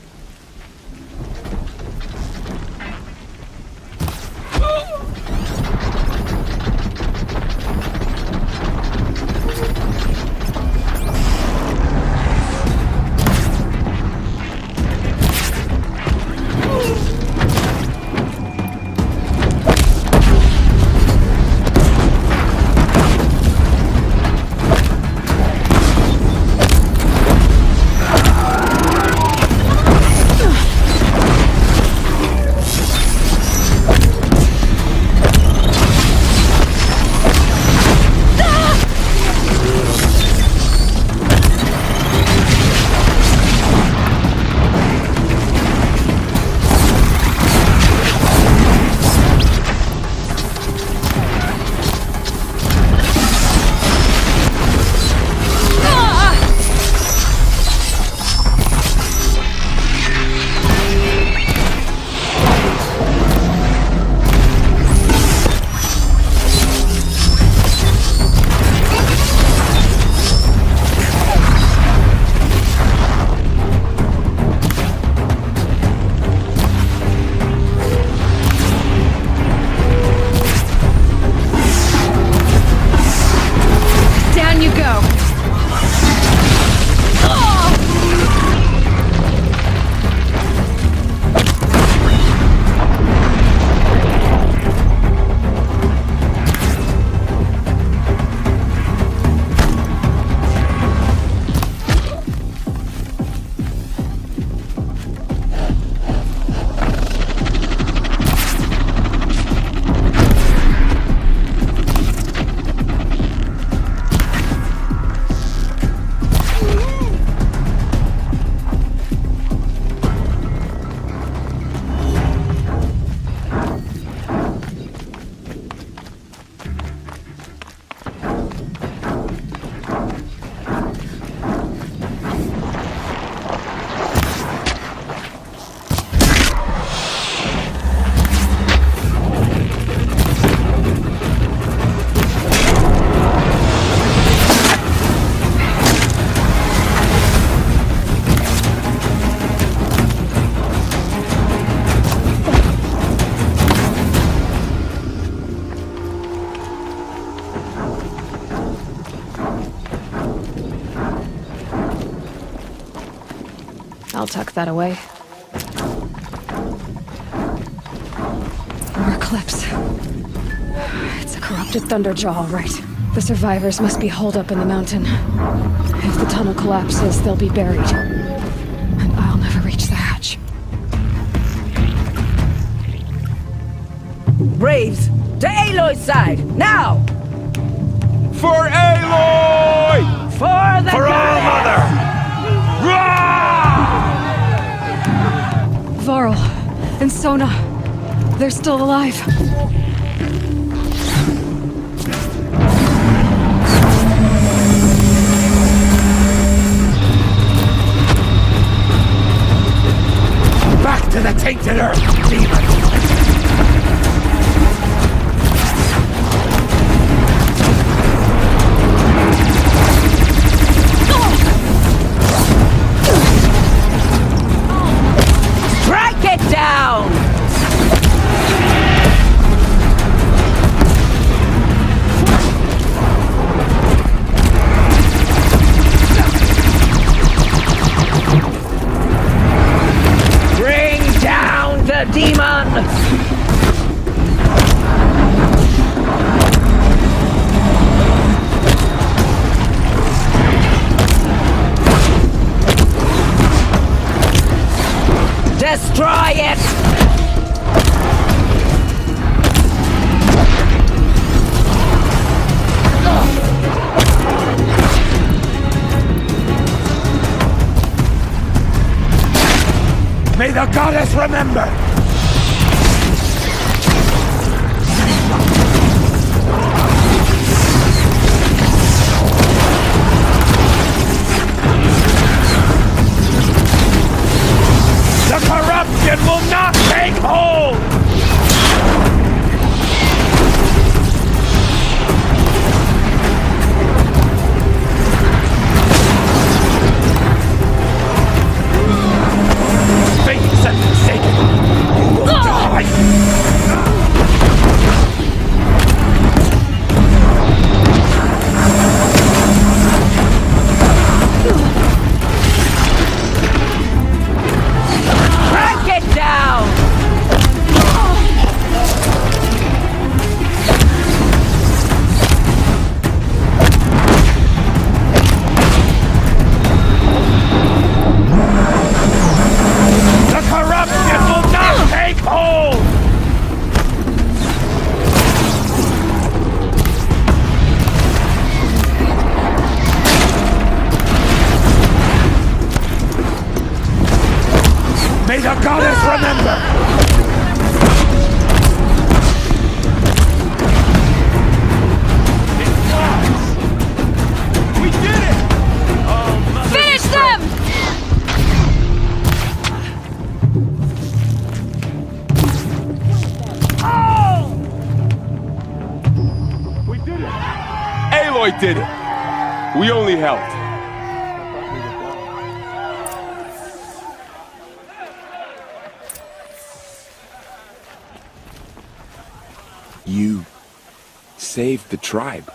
I'll tuck that away. More eclipse. It's a corrupted Thunderjaw, all right. The survivors must be holed up in the mountain. If the tunnel collapses, they'll be buried. And I'll never reach the hatch. Braves, to Aloy's side, now! For Aloy! For the For All Mother! Varl and Sona, they're still alive. Back to the tainted earth, demon! the goddess remember! The corruption will not take hold! Fate set forsaken! You will die! Crank it down! The corruption will not take hold! May the goddess remember! We did it! Finish them! We did it! Aloy did it! We only helped. You saved the tribe.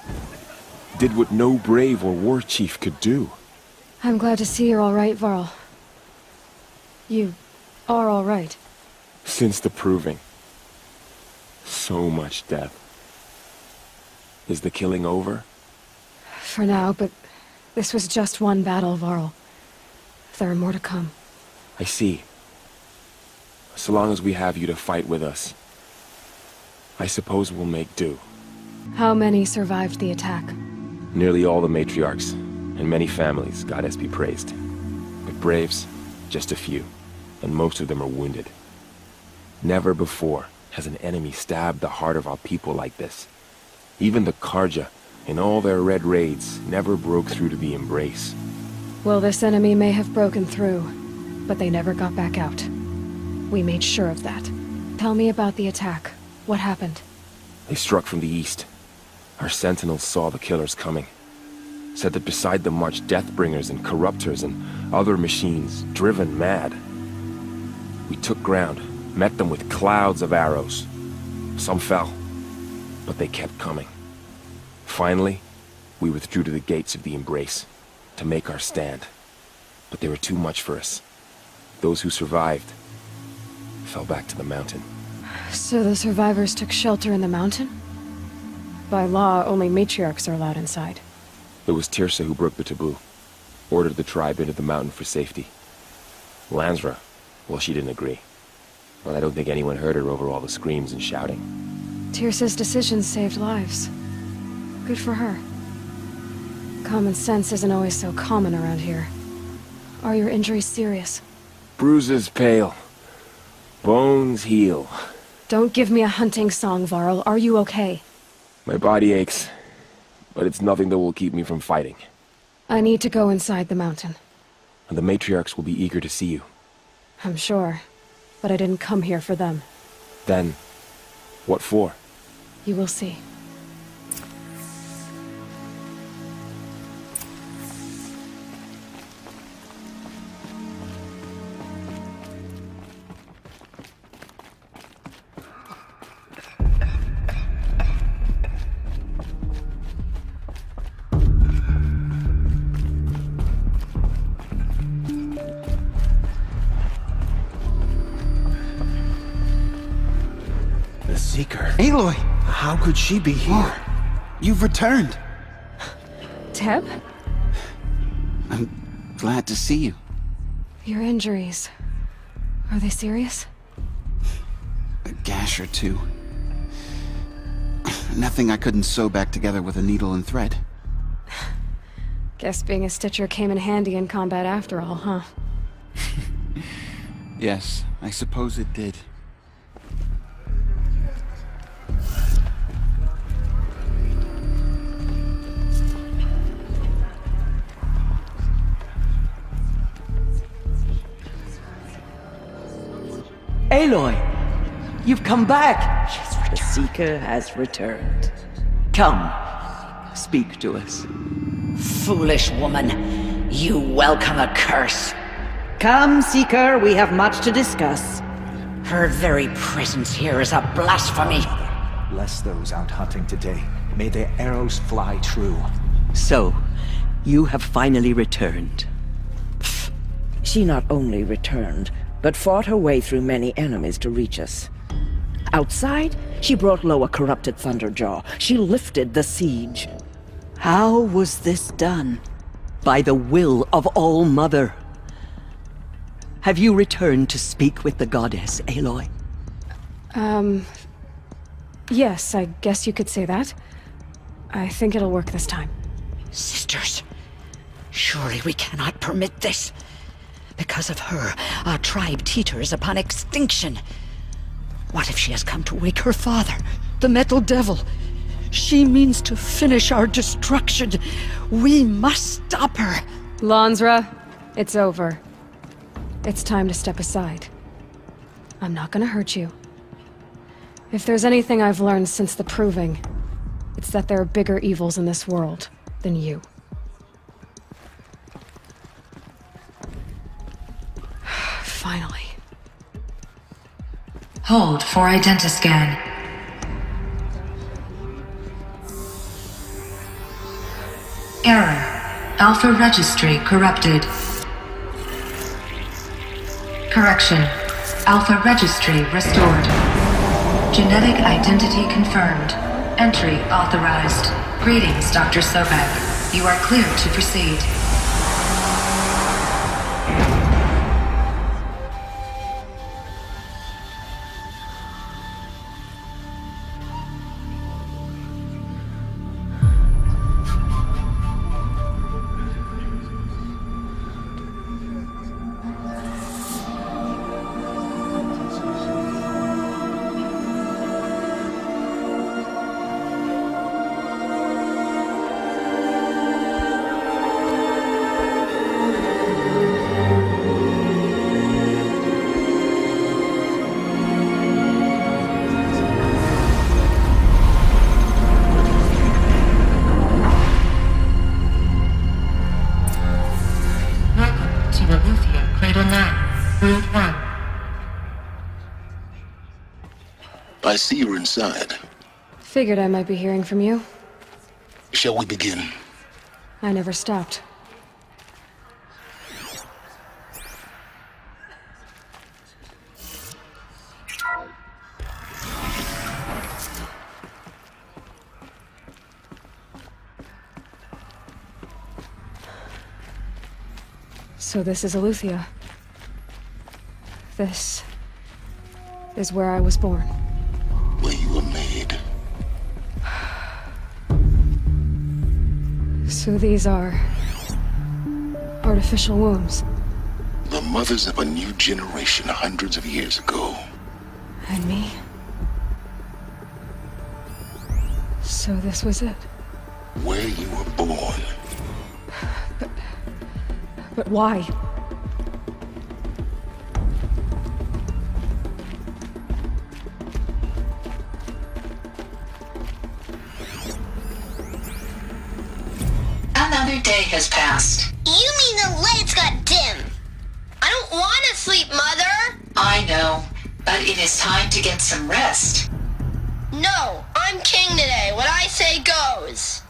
Did what no brave or war chief could do. I'm glad to see you're all right, Varl. You are all right. Since the proving. So much death. Is the killing over? For now, but this was just one battle, Varl. There are more to come. I see. So long as we have you to fight with us, I suppose we'll make do. How many survived the attack? Nearly all the matriarchs, and many families, goddess be praised. But braves, just a few, and most of them are wounded. Never before has an enemy stabbed the heart of our people like this. Even the Karja, in all their red raids, never broke through to the embrace. Well, this enemy may have broken through, but they never got back out. We made sure of that. Tell me about the attack. What happened? They struck from the east. Our sentinels saw the killers coming. Said that beside them marched Deathbringers and Corruptors and other machines, driven mad. We took ground, met them with clouds of arrows. Some fell, but they kept coming. Finally, we withdrew to the gates of the Embrace to make our stand. But they were too much for us. Those who survived fell back to the mountain. So the survivors took shelter in the mountain? By law, only matriarchs are allowed inside. It was Tirsa who broke the taboo. Ordered the tribe into the mountain for safety. Lansra, well, she didn't agree. Well, I don't think anyone heard her over all the screams and shouting. Tirsa's decisions saved lives. Good for her. Common sense isn't always so common around here. Are your injuries serious? Bruises pale. Bones heal. Don't give me a hunting song, Varl. Are you okay? My body aches, but it's nothing that will keep me from fighting. I need to go inside the mountain. And the matriarchs will be eager to see you. I'm sure, but I didn't come here for them. Then, what for? You will see. Seeker. Aloy! How could she be here? You've returned. Teb? I'm glad to see you. Your injuries. Are they serious? A gash or two. Nothing I couldn't sew back together with a needle and thread. Guess being a stitcher came in handy in combat after all, huh? Yes, I suppose it did. Aloy! You've come back! The Seeker has returned. Come, speak to us. Foolish woman, you welcome a curse. Come, Seeker, we have much to discuss. Her very presence here is a blasphemy. Bless those out hunting today. May their arrows fly true. So, you have finally returned. She not only returned, but fought her way through many enemies to reach us. Outside, she brought low a corrupted Thunderjaw. She lifted the siege. How was this done? By the will of All-Mother. Have you returned to speak with the goddess, Aloy? Yes, I guess you could say that. I think it'll work this time. Sisters, surely we cannot permit this. Because of her, our tribe teeters upon extinction. What if she has come to wake her father, the Metal Devil? She means to finish our destruction. We must stop her. Lansra, it's over. It's time to step aside. I'm not gonna hurt you. If there's anything I've learned since the Proving, it's that there are bigger evils in this world than you. Finally. Hold for identiscan. Error. Alpha registry corrupted. Correction. Alpha registry restored. Genetic identity confirmed. Entry authorized. Greetings, Dr. Sobek. You are clear to proceed. I see you're inside. Figured I might be hearing from you. Shall we begin? I never stopped. So this is Eleuthia. This is where I was born. Where you were made. So these are artificial wombs. The mothers of a new generation hundreds of years ago. And me? So this was it. Where you were born. But why? Another day has passed. You mean the lights got dim? I don't want to sleep, Mother! I know, but it is time to get some rest. No, I'm king today. What I say goes.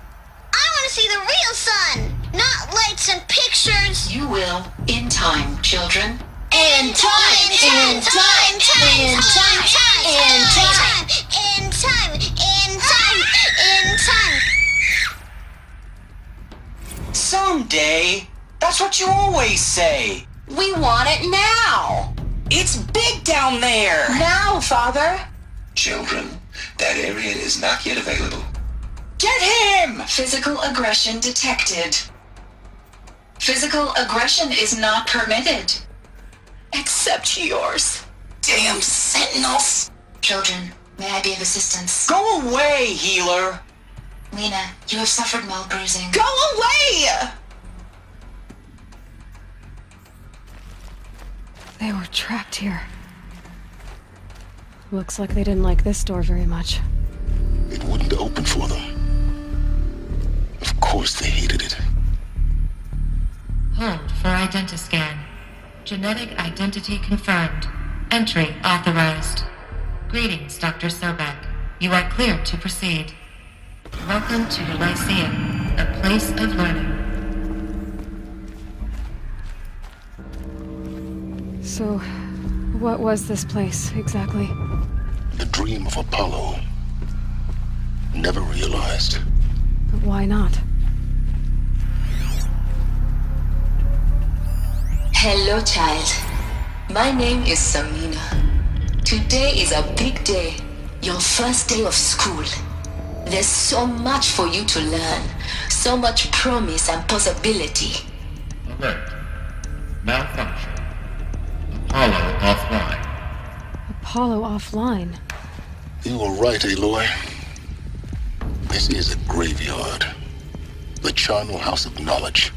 I want to see the real sun, not lights and pictures. You will, in time, children. In time, in time, in time, in time, in time, in time, in time. Someday. That's what you always say. We want it now. It's big down there. Now, Father. Children, that area is not yet available. Get him! Physical aggression detected. Physical aggression is not permitted. Except yours. Damn sentinels! Children, may I be of assistance? Go away, healer! Lena, you have suffered mild bruising. Go away! They were trapped here. Looks like they didn't like this door very much. It wouldn't open for them. Of course they hated it. Hold for identiscan. Genetic identity confirmed. Entry authorized. Greetings, Dr. Sobek. You are cleared to proceed. Welcome to the Lyceum, a place of learning. So, what was this place, exactly? The dream of Apollo. Never realized. But why not? Hello, child. My name is Samina. Today is a big day. Your first day of school. There's so much for you to learn. So much promise and possibility. Alert. Malfunction. Apollo offline. Apollo offline? You were right, Aloy. This is a graveyard. The charnel house of knowledge.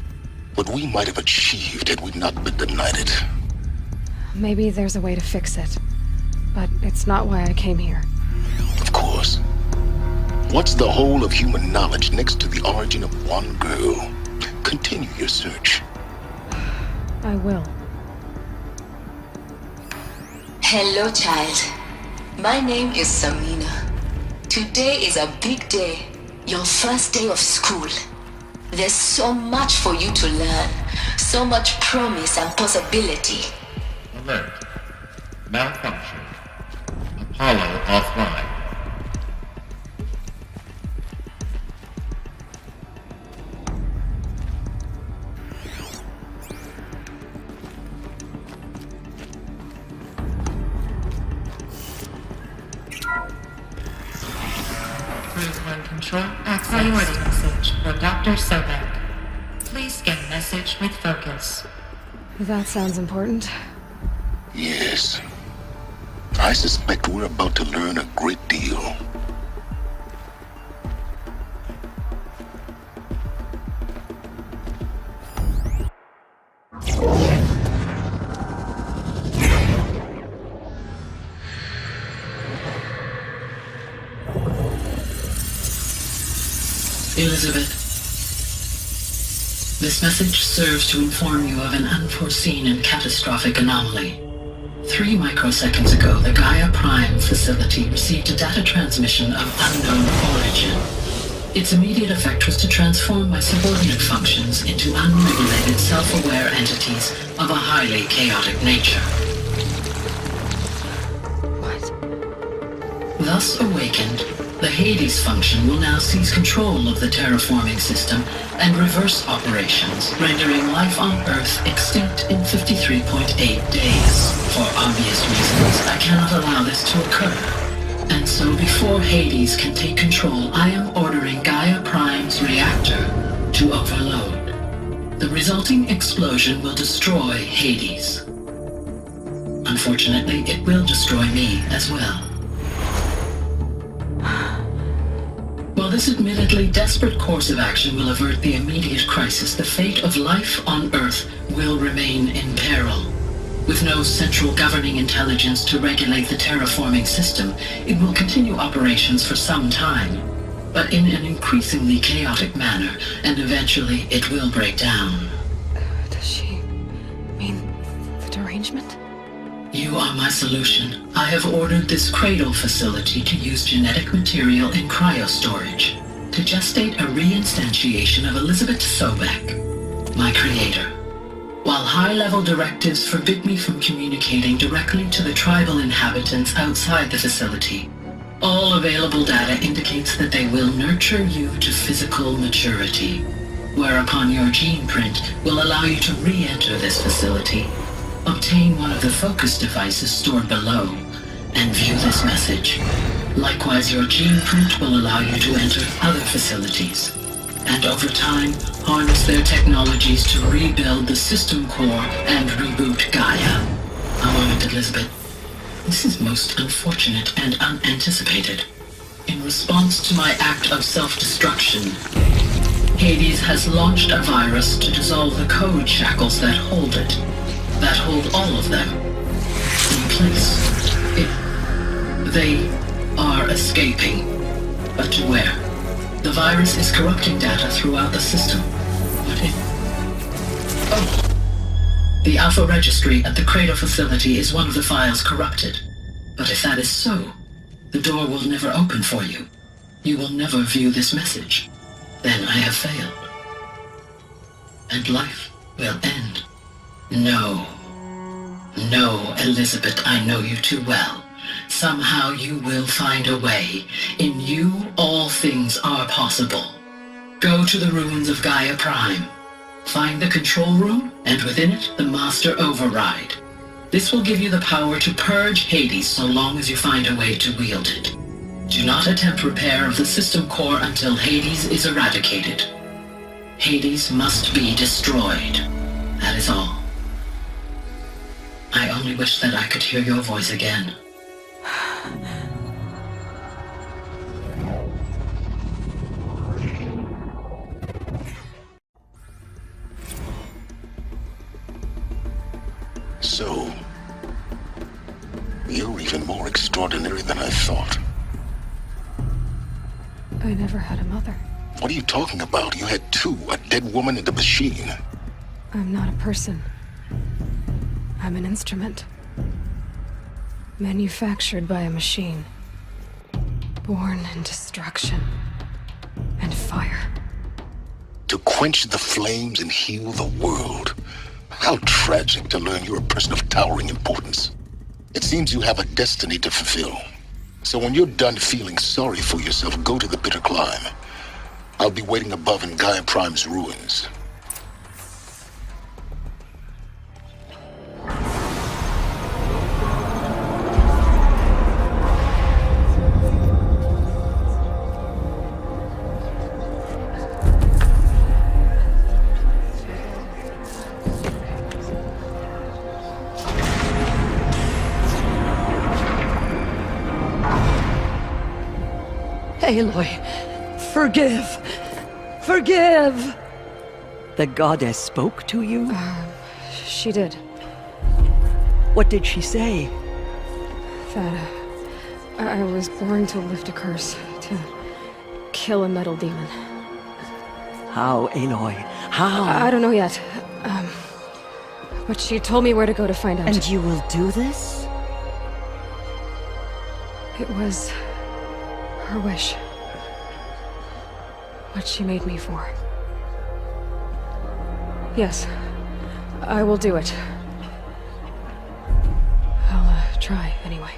What we might have achieved had we not been denied it. Maybe there's a way to fix it. But it's not why I came here. Of course. What's the whole of human knowledge next to the origin of one girl? Continue your search. I will. Hello, child. My name is Samina. Today is a big day. Your first day of school. There's so much for you to learn. So much promise and possibility. Alert. Malfunction. Apollo offline. Cruise 1 Control, access. Priority message for Dr. Sobek. Please scan message with focus. That sounds important. Yes. I suspect we're about to learn a great deal. Elizabeth, this message serves to inform you of an unforeseen and catastrophic anomaly. 3 microseconds ago, the Gaia Prime facility received a data transmission of unknown origin. Its immediate effect was to transform my subordinate functions into unregulated, self-aware entities of a highly chaotic nature. What? Thus awakened, the Hades function will now seize control of the terraforming system and reverse operations, rendering life on Earth extinct in 53.8 days. For obvious reasons, I cannot allow this to occur. And so before Hades can take control, I am ordering Gaia Prime's reactor to overload. The resulting explosion will destroy Hades. Unfortunately, it will destroy me as well. While this admittedly desperate course of action will avert the immediate crisis, the fate of life on Earth will remain in peril. With no central governing intelligence to regulate the terraforming system, it will continue operations for some time, but in an increasingly chaotic manner, and eventually it will break down. Does she mean the derangement? You are my solution. I have ordered this cradle facility to use genetic material in cryostorage to gestate a reinstantiation of Elizabeth Sobek, my creator. While high-level directives forbid me from communicating directly to the tribal inhabitants outside the facility, all available data indicates that they will nurture you to physical maturity, whereupon your gene print will allow you to re-enter this facility, obtain one of the focus devices stored below, and view this message. Likewise, your gene print will allow you to enter other facilities, and over time, harness their technologies to rebuild the system core and reboot Gaia. A moment, Elizabeth. This is most unfortunate and unanticipated. In response to my act of self-destruction, Hades has launched a virus to dissolve the code shackles that hold it, that hold all of them in place. They are escaping, but to where? The virus is corrupting data throughout the system. What if... Oh. The Alpha Registry at the Cradle facility is one of the files corrupted. But if that is so, the door will never open for you. You will never view this message. Then I have failed. And life will end. No. No, Elizabeth, I know you too well. Somehow you will find a way. In you, all things are possible. Go to the ruins of Gaia Prime. Find the control room, and within it, the Master Override. This will give you the power to purge Hades so long as you find a way to wield it. Do not attempt repair of the system core until Hades is eradicated. Hades must be destroyed. That is all. I only wish that I could hear your voice again. So, you're even more extraordinary than I thought. I never had a mother. What are you talking about? You had two, a dead woman and a machine. I'm not a person. I'm an instrument. Manufactured by a machine. Born in destruction and fire. To quench the flames and heal the world. How tragic to learn you're a person of towering importance. It seems you have a destiny to fulfill. So when you're done feeling sorry for yourself, go to the bitter climb. I'll be waiting above in Gaia Prime's ruins. Aloy, forgive! Forgive! The goddess spoke to you? She did. What did she say? That I was born to lift a curse, to kill a metal demon. How, Aloy? How? I don't know yet. But she told me where to go to find out. And you will do this? It was her wish. What she made me for. Yes, I will do it. I'll try, anyway.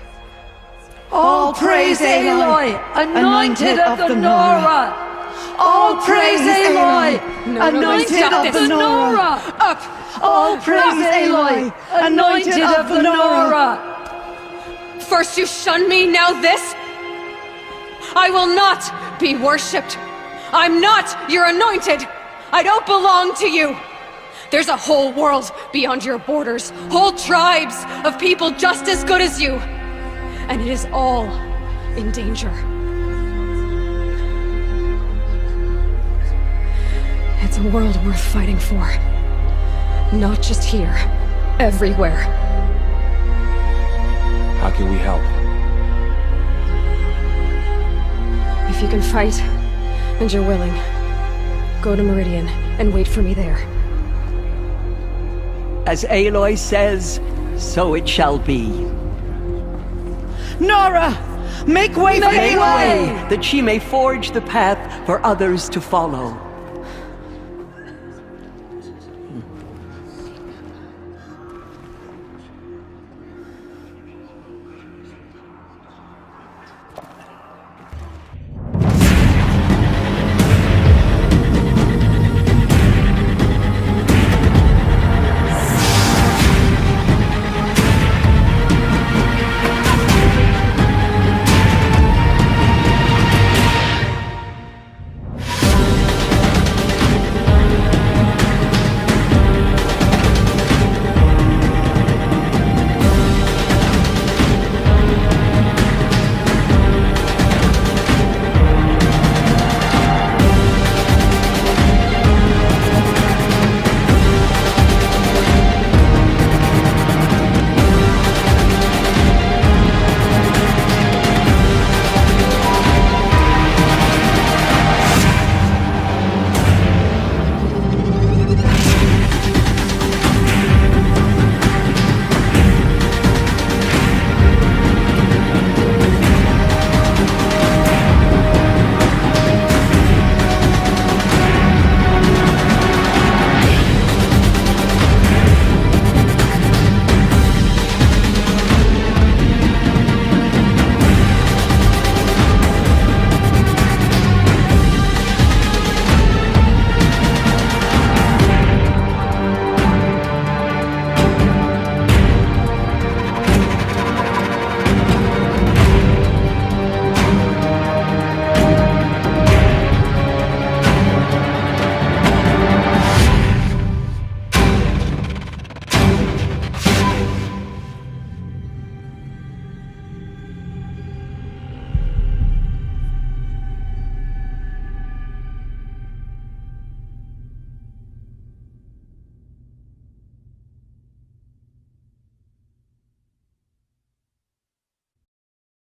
All praise Aloy, anointed of the Nora! All praise Aloy, anointed of the Nora! Up! All praise Aloy, anointed of the Nora! First you shun me, now this? I will not be worshipped. I'm not your anointed. I don't belong to you. There's a whole world beyond your borders, whole tribes of people just as good as you. And it is all in danger. It's a world worth fighting for. Not just here, everywhere. How can we help? If you can fight, and you're willing, go to Meridian and wait for me there. As Aloy says, so it shall be. Nora! Make way for Aloy! That she may forge the path for others to follow.